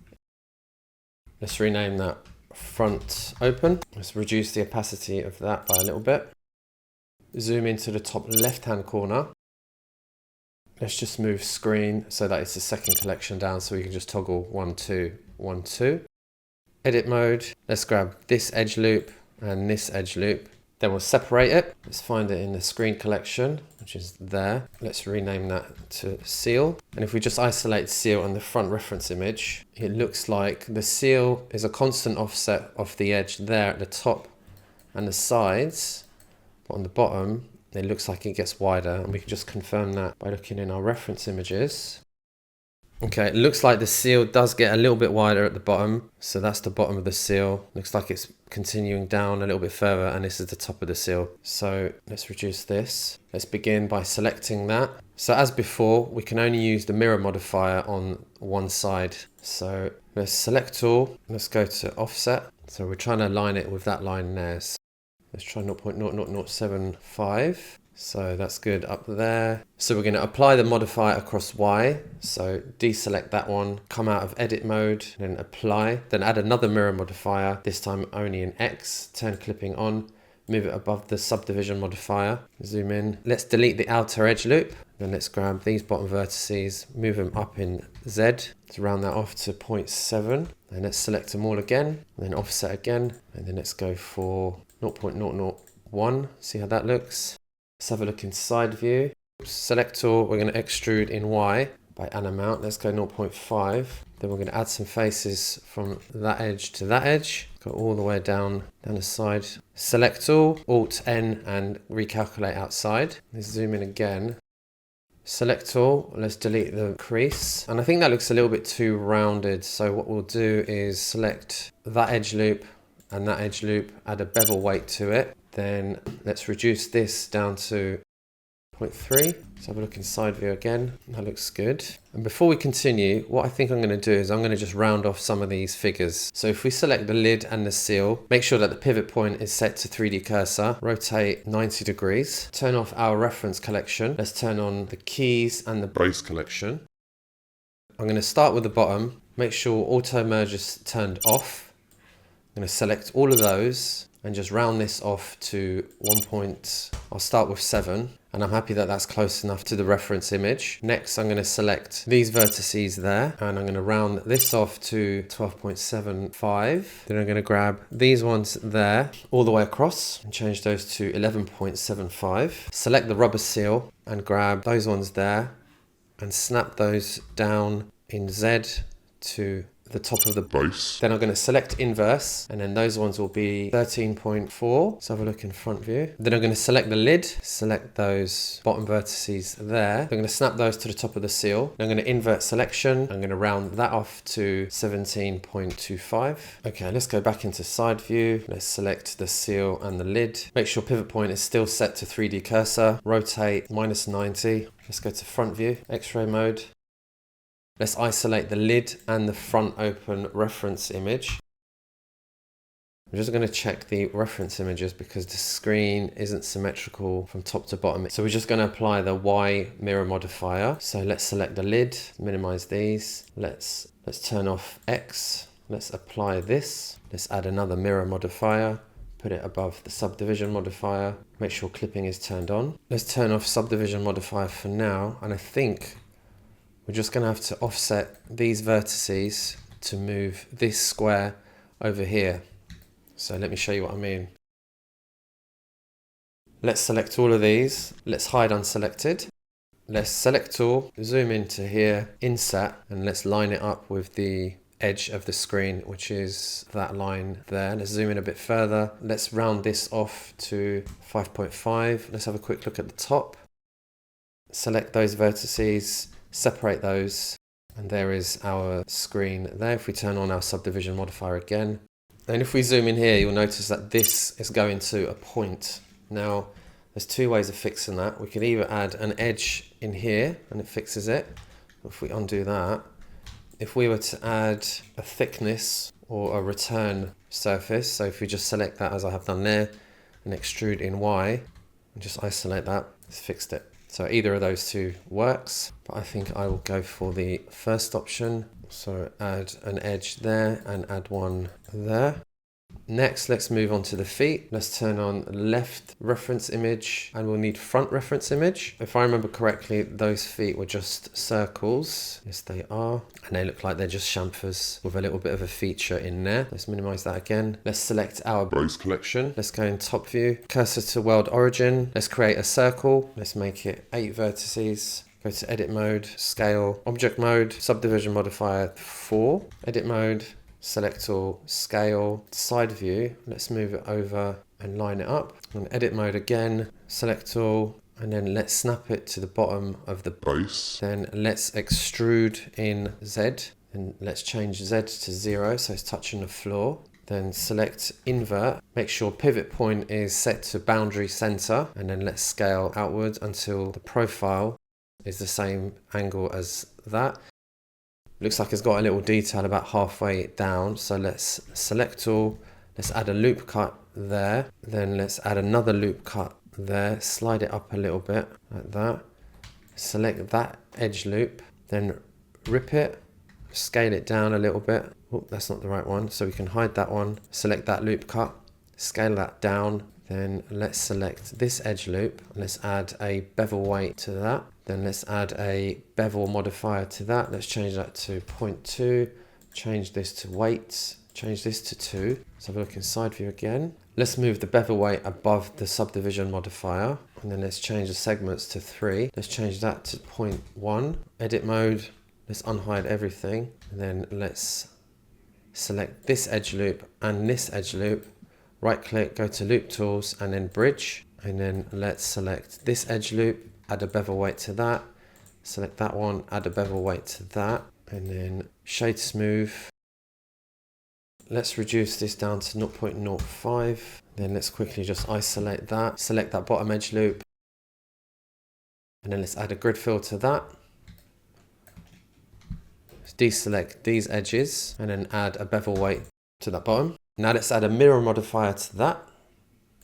Let's rename that front open. Let's reduce the opacity of that by a little bit. Zoom into the top left-hand corner. Let's just move screen so that it's the second collection down, so we can just toggle 1, 2, 1, 2. Edit mode. Let's grab this edge loop and this edge loop. Then we'll separate it. Let's find it in the screen collection, which is there. Let's rename that to seal. And if we just isolate seal on the front reference image, it looks like the seal is a constant offset of the edge there at the top and the sides. But on the bottom, it looks like it gets wider, and we can just confirm that by looking in our reference images. Okay, it looks like the seal does get a little bit wider at the bottom. So that's the bottom of the seal. Looks like it's continuing down a little bit further, and this is the top of the seal. So let's reduce this. Let's begin by selecting that. So as before, we can only use the mirror modifier on one side. So let's select all. Let's go to offset. So we're trying to align it with that line there. So let's try 0.00075. So that's good up there. So we're going to apply the modifier across Y. So deselect that one, come out of edit mode, then apply, then add another mirror modifier, this time only in X, turn clipping on, move it above the subdivision modifier, zoom in. Let's delete the outer edge loop. Then let's grab these bottom vertices, move them up in Z, let's round that off to 0.7. And let's select them all again, then offset again. And then let's go for 0.001, see how that looks. Let's have a look in side view. Select all, we're going to extrude in Y by an amount. Let's go 0.5. Then we're going to add some faces from that edge to that edge. Go all the way down the side. Select all, Alt N, and recalculate outside. Let's zoom in again. Select all, let's delete the crease. And I think that looks a little bit too rounded. So what we'll do is select that edge loop and that edge loop, add a bevel weight to it. Then let's reduce this down to 0.3. Let's have a look in side view again. That looks good. And before we continue, what I think I'm going to do is I'm going to just round off some of these figures. So if we select the lid and the seal, make sure that the pivot point is set to 3D cursor, rotate 90 degrees, turn off our reference collection. Let's turn on the keys and the Base collection. I'm going to start with the bottom, make sure auto merge is turned off. I'm going to select all of those and just round this off to 1. I'll start with 7, and I'm happy that that's close enough to the reference image. Next, I'm going to select these vertices there, and I'm going to round this off to 12.75. Then I'm going to grab these ones there all the way across and change those to 11.75. Select the rubber seal and grab those ones there and snap those down in Z to the top of the Base. Then I'm going to select inverse, and then those ones will be 13.4. Let's have a look in front view. Then I'm going to select the lid, select those bottom vertices there. I'm going to snap those to the top of the seal. Then I'm going to invert selection. I'm going to round that off to 17.25. Okay, let's go back into side view. Let's select the seal and the lid. Make sure pivot point is still set to 3D cursor. Rotate -90. Let's go to front view, X-ray mode. Let's isolate the lid and the front open reference image. I'm just going to check the reference images because the screen isn't symmetrical from top to bottom. So we're just going to apply the Y mirror modifier. So let's select the lid, minimize these. Let's turn off X. Let's apply this. Let's add another mirror modifier. Put it above the subdivision modifier. Make sure clipping is turned on. Let's turn off subdivision modifier for now. And I think we're just going to have to offset these vertices to move this square over here. So let me show you what I mean. Let's select all of these. Let's hide unselected. Let's select all, zoom into here, inset, and let's line it up with the edge of the screen, which is that line there. Let's zoom in a bit further. Let's round this off to 5.5. Let's have a quick look at the top. Select those vertices, separate those, and there is our screen there. If we turn on our subdivision modifier again, and if we zoom in here, you'll notice that this is going to a point. Now, there's two ways of fixing that. We could either add an edge in here and it fixes it. If we undo that, if we were to add a thickness or a return surface, so if we just select that as I have done there and extrude in Y and just isolate that, it's fixed it. So either of those two works, but I think I will go for the first option. So add an edge there and add one there. Next, let's move on to the feet. Let's turn on left reference image and we'll need front reference image. If I remember correctly, those feet were just circles. Yes, they are. And they look like they're just chamfers with a little bit of a feature in there. Let's minimize that again. Let's select our base collection. Let's go in top view, cursor to world origin. Let's create a circle. Let's make it 8 vertices. Go to edit mode, scale, object mode, subdivision modifier 4, edit mode, select all, scale, side view. Let's move it over and line it up. And edit mode again, select all, and then let's snap it to the bottom of the Base. Then let's extrude in Z, and let's change Z to 0 so it's touching the floor. Then select invert, make sure pivot point is set to boundary center, and then let's scale outward until the profile is the same angle as that. Looks like it's got a little detail about halfway down, so let's select all, let's add a loop cut there, then let's add another loop cut there, slide it up a little bit like that, select that edge loop, then rip it, scale it down a little bit. Oh, that's not the right one, so we can hide that one, select that loop cut, scale that down, then let's select this edge loop, let's add a bevel weight to that. Then let's add a bevel modifier to that. Let's change that to 0.2, change this to weight, change this to 2. Let's have a look in side view again. Let's move the bevel weight above the subdivision modifier. And then let's change the segments to 3. Let's change that to 0.1. Edit mode, let's unhide everything. And then let's select this edge loop and this edge loop. Right click, go to loop tools and then bridge. And then let's select this edge loop, add a bevel weight to that, select that one, add a bevel weight to that, and then shade smooth. Let's reduce this down to 0.05. Then let's quickly just isolate that, select that bottom edge loop, and then let's add a grid fill to that. Let's deselect these edges and then add a bevel weight to that bottom. Now let's add a mirror modifier to that.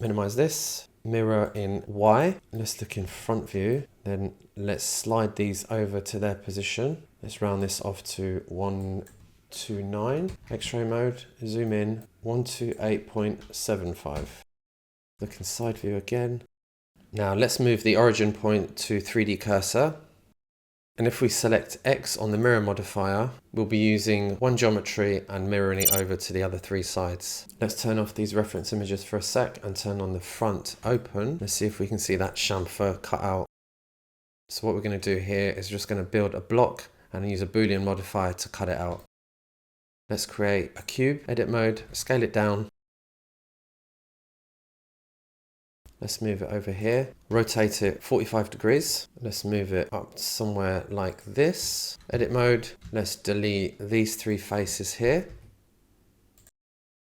Minimize this. Mirror in Y. Let's look in front view. Then let's slide these over to their position. Let's round this off to 129. X-ray mode. Zoom in 128.75. Look in side view again. Now let's move the origin point to 3D cursor. And if we select X on the mirror modifier, we'll be using one geometry and mirroring it over to the other 3 sides. Let's turn off these reference images for a sec and turn on the front open. Let's see if we can see that chamfer cut out. So what we're going to do here is just going to build a block and use a Boolean modifier to cut it out. Let's create a cube, edit mode, scale it down. Let's move it over here, rotate it 45 degrees. Let's move it up somewhere like this. Edit mode, let's delete these 3 faces here.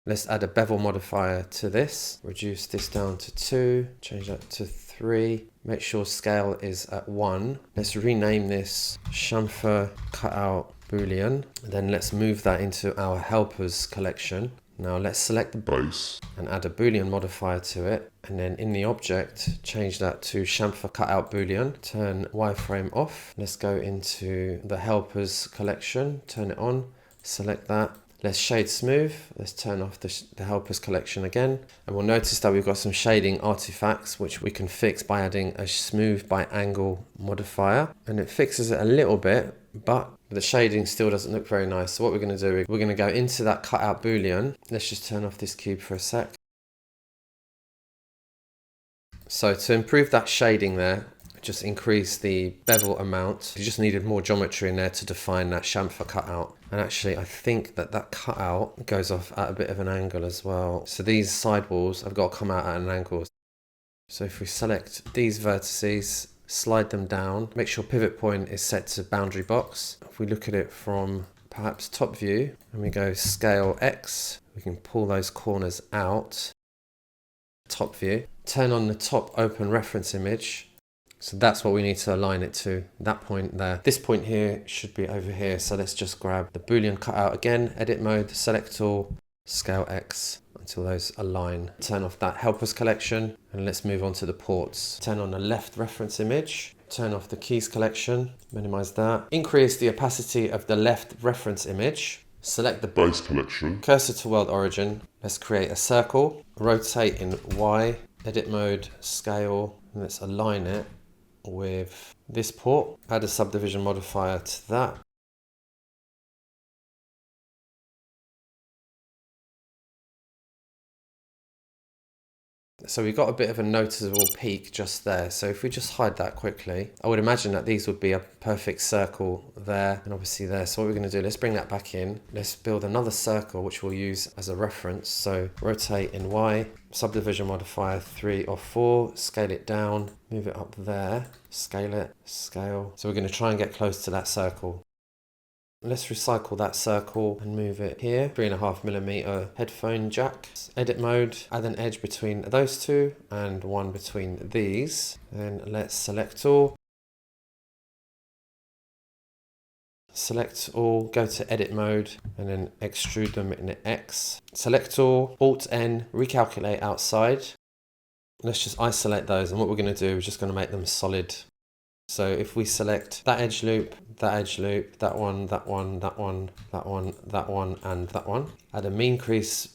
Let's add a bevel modifier to this. Reduce this down to 2, change that to 3. Make sure scale is at 1. Let's rename this chamfer cutout Boolean. Then let's move that into our helpers collection. Now let's select the Base. and add a Boolean modifier to it. And then in the object, change that to chamfer cutout Boolean. Turn wireframe off. Let's go into the helpers collection, turn it on, select that. Let's shade smooth. Let's turn off the helpers collection again. And we'll notice that we've got some shading artifacts, which we can fix by adding a smooth by angle modifier. And it fixes it a little bit, but the shading still doesn't look very nice. So what we're going to do, we're going to go into that cutout Boolean. Let's just turn off this cube for a sec. So to improve that shading there, just increase the bevel amount. You just needed more geometry in there to define that chamfer cutout. And actually, I think that that cutout goes off at a bit of an angle as well. So these sidewalls have got to come out at an angle. So if we select these vertices, slide them down, make sure pivot point is set to boundary box. If we look at it from perhaps top view and we go scale X, we can pull those corners out. Top view, turn on the top open reference image. So that's what we need to align it to, that point there. This point here should be over here. So let's just grab the Boolean cutout again, edit mode, select all, scale X until those align. Turn off that helpers collection and let's move on to the ports. Turn on the left reference image, turn off the keys collection, minimize that. Increase the opacity of the left reference image. Select the base collection. Cursor to world origin. Let's create a circle, rotate in Y, edit mode, scale, and let's align it with this port. Add a subdivision modifier to that. So we got a bit of a noticeable peak just there. So if we just hide that quickly, I would imagine that these would be a perfect circle there and obviously there. So what we're going to do, let's bring that back in. Let's build another circle, which we'll use as a reference. So rotate in Y, subdivision modifier 3 or 4, scale it down, move it up there, scale it, scale. So we're going to try and get close to that circle. Let's recycle that circle and move it here. 3.5mm headphone jack. Edit mode, add an edge between those two and one between these. Then let's select all. Select all, go to edit mode and then extrude them in X. Select all, Alt N, recalculate outside. Let's just isolate those and what we're going to do is just going to make them solid. So if we select that edge loop, that one, that one, that one, that one, that one, and that one. Add a mean crease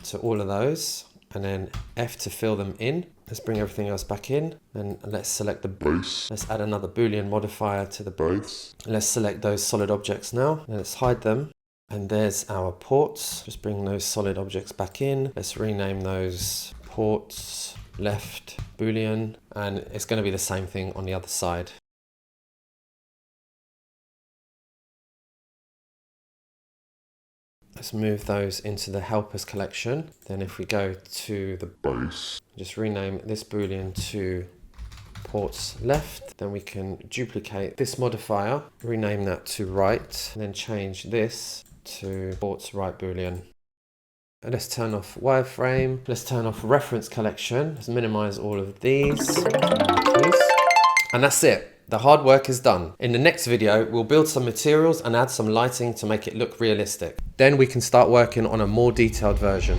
to all of those and then F to fill them in. Let's bring everything else back in. Then let's select the base. Let's add another Boolean modifier to the base. Let's select those solid objects now. And let's hide them. And there's our ports. Just bring those solid objects back in. Let's rename those ports left Boolean. And it's going to be the same thing on the other side. Let's move those into the helpers collection. Then if we go to the base, just rename this Boolean to ports left. Then we can duplicate this modifier, rename that to right, and then change this to ports right Boolean. And let's turn off wireframe. Let's turn off reference collection. Let's minimize all of these. And that's it. The hard work is done. In the next video, we'll build some materials and add some lighting to make it look realistic. Then we can start working on a more detailed version.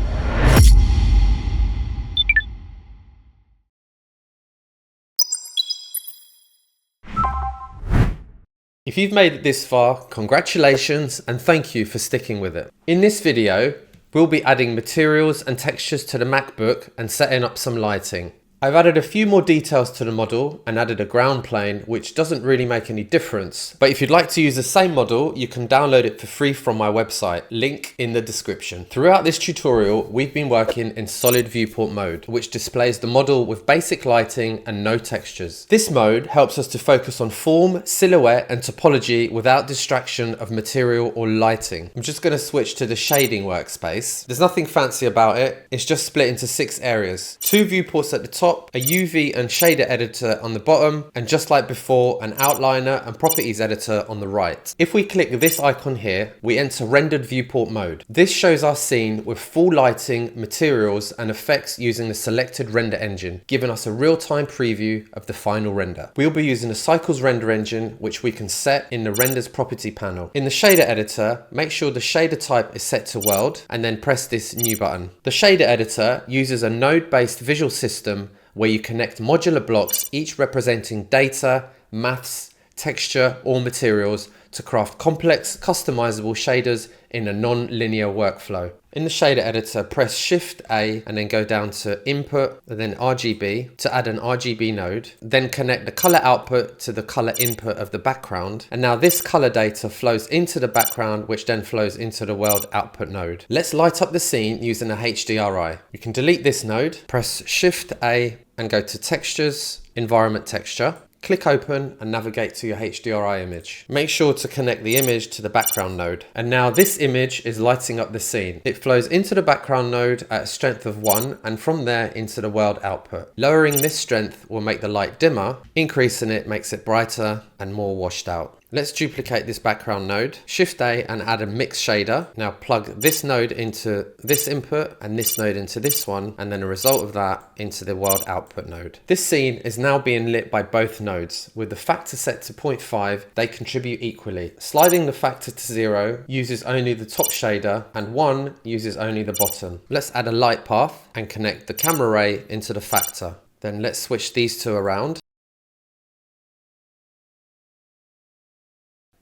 If you've made it this far, congratulations and thank you for sticking with it. In this video, we'll be adding materials and textures to the MacBook and setting up some lighting. I've added a few more details to the model and added a ground plane, which doesn't really make any difference. But if you'd like to use the same model, you can download it for free from my website, link in the description. Throughout this tutorial, we've been working in solid viewport mode, which displays the model with basic lighting and no textures. This mode helps us to focus on form, silhouette, and topology without distraction of material or lighting. I'm just going to switch to the shading workspace. There's nothing fancy about it. It's just split into 6 areas. 2 viewports at the top, a UV and shader editor on the bottom, and just like before, an outliner and properties editor on the right. If we click this icon here, we enter rendered viewport mode. This shows our scene with full lighting, materials, and effects using the selected render engine, giving us a real-time preview of the final render. We'll be using the Cycles render engine, which we can set in the renders property panel. In the shader editor, make sure the shader type is set to world, and then press this new button. The shader editor uses a node-based visual system where you connect modular blocks, each representing data, maths, texture, or materials to craft complex, customizable shaders in a non-linear workflow. In the shader editor, press Shift A and then go down to Input and then RGB to add an RGB node. Then connect the color output to the color input of the background. And now this color data flows into the background, which then flows into the world output node. Let's light up the scene using a HDRI. You can delete this node, press Shift A and go to Textures, Environment Texture. Click Open and navigate to your HDRI image. Make sure to connect the image to the background node. And now this image is lighting up the scene. It flows into the background node at a strength of 1 and from there into the world output. Lowering this strength will make the light dimmer, increasing it makes it brighter and more washed out. Let's duplicate this background node, Shift A and add a mix shader. Now plug this node into this input and this node into this one, and then a result of that into the world output node. This scene is now being lit by both nodes. With the factor set to 0.5, they contribute equally. Sliding the factor to 0 uses only the top shader and 1 uses only the bottom. Let's add a light path and connect the camera ray into the factor. Then let's switch these two around.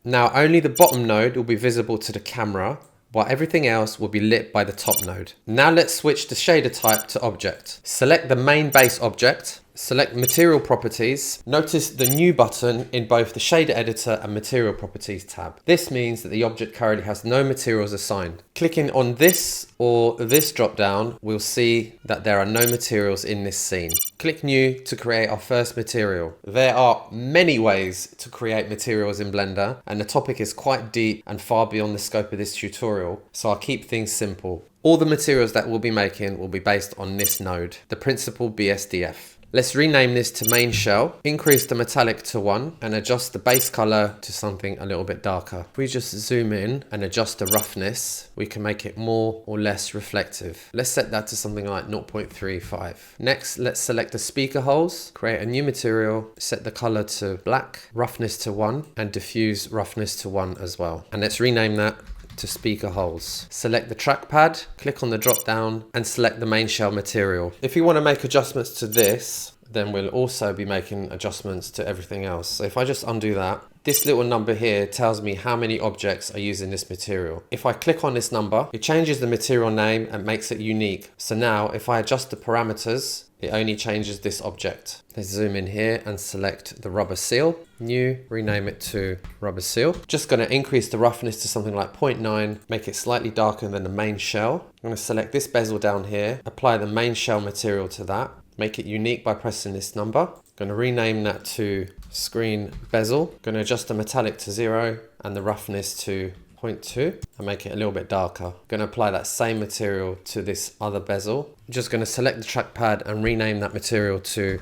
Now only the bottom node will be visible to the camera, while everything else will be lit by the top node. Now let's switch the shader type to object. Select the main base object, select material properties. Notice the new button in both the shader editor and material properties tab. This means that the object currently has no materials assigned. Clicking on this or this drop down, we'll see that there are no materials in this scene. Click new to create our first material. There are many ways to create materials in Blender, and the topic is quite deep and far beyond the scope of this tutorial, so I'll keep things simple. All the materials that we'll be making will be based on this node, the principal BSDF. Let's rename this to main shell, increase the metallic to 1 and adjust the base color to something a little bit darker. If we just zoom in and adjust the roughness, we can make it more or less reflective. Let's set that to something like 0.35. Next, let's select the speaker holes, create a new material, set the color to black, roughness to 1 and diffuse roughness to 1 as well. And let's rename that to speaker holes. Select the trackpad, click on the drop down and select the main shell material. If you want to make adjustments to this, then we'll also be making adjustments to everything else. So if I just undo that, this little number here tells me how many objects are using this material. If I click on this number, it changes the material name and makes it unique. So now if I adjust the parameters, it only changes this object. Let's zoom in here and select the rubber seal. New, rename it to rubber seal. Just going to increase the roughness to something like 0.9, make it slightly darker than the main shell. I'm going to select this bezel down here, apply the main shell material to that, make it unique by pressing this number. Going to rename that to screen bezel. Going to adjust the metallic to 0 and the roughness to 0.2 and make it a little bit darker. Going to apply that same material to this other bezel. I'm just going to select the trackpad and rename that material to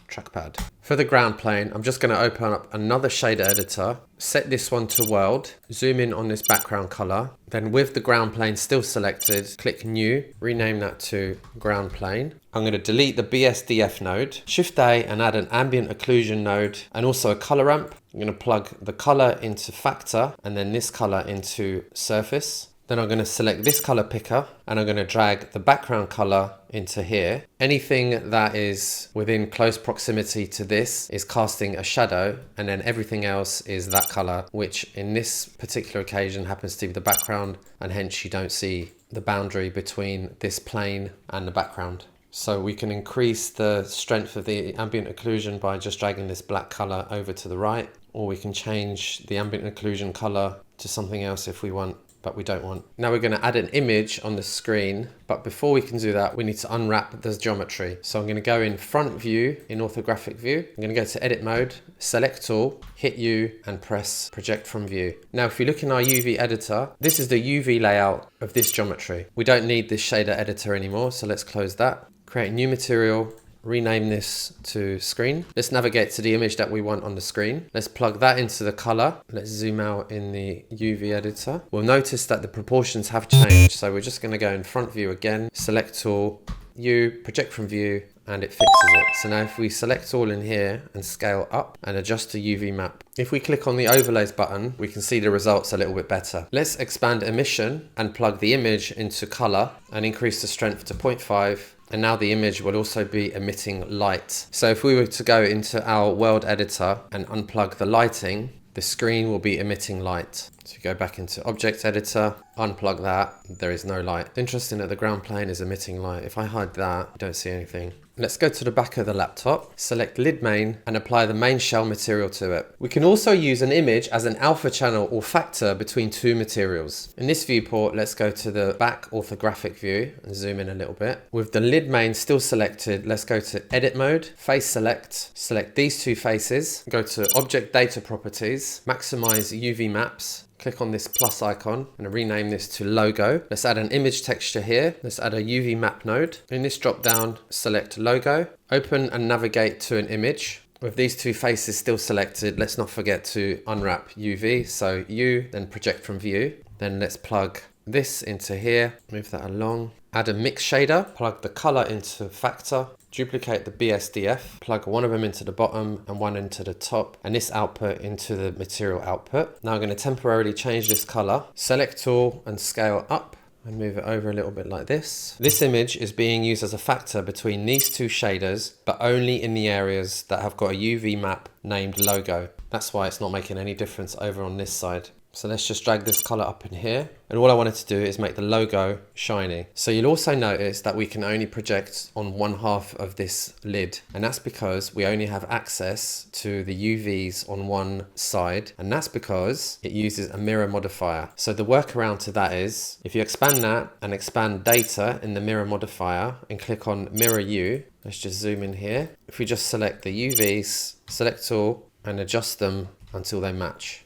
trackpad. For the ground plane, I'm just going to open up another shader editor, set this one to world, zoom in on this background color, then with the ground plane still selected, click new, rename that to ground plane. I'm going to delete the BSDF node, Shift A and add an ambient occlusion node and also a color ramp. I'm going to plug the color into factor and then this color into surface. Then I'm going to select this color picker and I'm going to drag the background color into here. Anything that is within close proximity to this is casting a shadow, and then everything else is that color, which in this particular occasion happens to be the background, and hence you don't see the boundary between this plane and the background. So we can increase the strength of the ambient occlusion by just dragging this black color over to the right, or we can change the ambient occlusion color to something else if we want, but we don't want. Now we're going to add an image on the screen, but before we can do that, we need to unwrap the geometry. So I'm going to go in front view, in orthographic view. I'm going to go to edit mode, select all, hit U and press project from view. Now if you look in our UV editor, this is the UV layout of this geometry. We don't need this shader editor anymore, so let's close that. Create a new material, rename this to screen. Let's navigate to the image that we want on the screen. Let's plug that into the color. Let's zoom out in the UV editor. We'll notice that the proportions have changed. So we're just going to go in front view again, select all, U, project from view, and it fixes it. So now if we select all in here and scale up and adjust the UV map, if we click on the overlays button, we can see the results a little bit better. Let's expand emission and plug the image into color and increase the strength to 0.5. And now the image will also be emitting light. So if we were to go into our world editor and unplug the lighting, the screen will be emitting light. So you go back into Object Editor, unplug that, there is no light. It's interesting that the ground plane is emitting light. If I hide that, you don't see anything. Let's go to the back of the laptop, select lid main and apply the main shell material to it. We can also use an image as an alpha channel or factor between two materials. In this viewport, let's go to the back orthographic view and zoom in a little bit. With the lid main still selected, let's go to edit mode, face select these two faces, go to object data properties, maximize UV maps, click on this plus icon and rename this to logo. Let's add an image texture here. Let's add a UV map node. In this drop down, select logo, open and navigate to an image. With these two faces still selected, let's not forget to unwrap UV. So U, then project from view. Then let's plug this into here, move that along. Add a mix shader, plug the color into factor, duplicate the BSDF, plug one of them into the bottom and one into the top, and this output into the material output. Now I'm going to temporarily change this color, select all and scale up and move it over a little bit like this. This image is being used as a factor between these two shaders, but only in the areas that have got a UV map named logo. That's why it's not making any difference over on this side. So let's just drag this color up in here. And all I wanted to do is make the logo shiny. So you'll also notice that we can only project on one half of this lid. And that's because we only have access to the UVs on one side. And that's because it uses a mirror modifier. So the workaround to that is, if you expand that and expand data in the mirror modifier and click on mirror U, let's just zoom in here. If we just select the UVs, select all and adjust them until they match.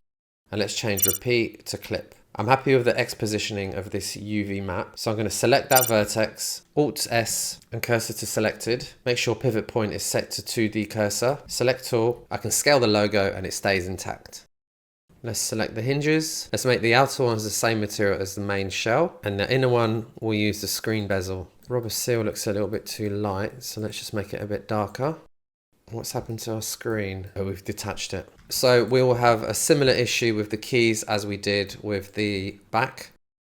And let's change repeat to clip. I'm happy with the X positioning of this UV map. So I'm going to select that vertex, Alt S and cursor to selected. Make sure pivot point is set to 2D cursor. Select all. I can scale the logo and it stays intact. Let's select the hinges. Let's make the outer ones the same material as the main shell. And the inner one, we'll use the screen bezel. Rubber seal looks a little bit too light. So let's just make it a bit darker. What's happened to our screen? Oh, we've detached it. So we will have a similar issue with the keys as we did with the back.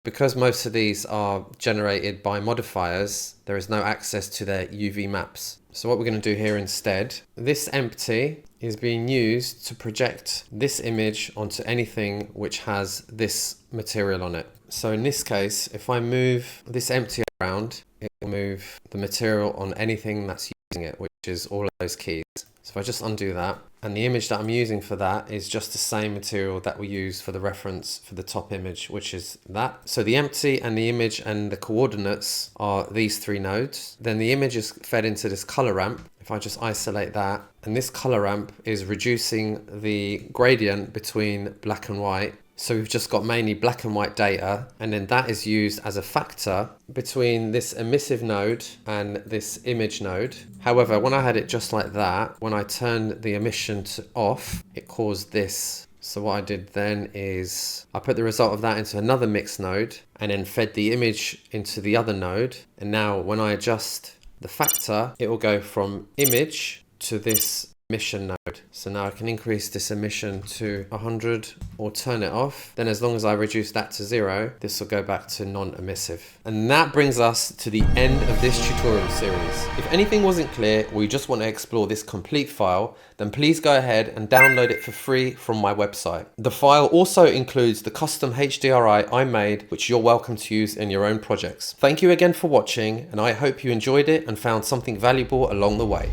Because most of these are generated by modifiers, there is no access to their UV maps. So what we're going to do here instead, this empty is being used to project this image onto anything which has this material on it. So in this case, if I move this empty around, it will move the material on anything that's using it, which is all of those keys. So if I just undo that, and the image that I'm using for that is just the same material that we use for the reference for the top image, which is that. So the empty and the image and the coordinates are these three nodes. Then the image is fed into this color ramp. If I just isolate that, and this color ramp is reducing the gradient between black and white. So we've just got mainly black and white data, and then that is used as a factor between this emissive node and this image node. However, when I had it just like that, when I turned the emission to off, it caused this. So what I did then is I put the result of that into another mix node and then fed the image into the other node. And now when I adjust the factor, it will go from image to this emission node. So now I can increase this emission to 100 or turn it off. Then as long as I reduce that to 0, this will go back to non-emissive. And that brings us to the end of this tutorial series. If anything wasn't clear or you just want to explore this complete file, then please go ahead and download it for free from my website. The file also includes the custom HDRI I made, which you're welcome to use in your own projects. Thank you again for watching, and I hope you enjoyed it and found something valuable along the way.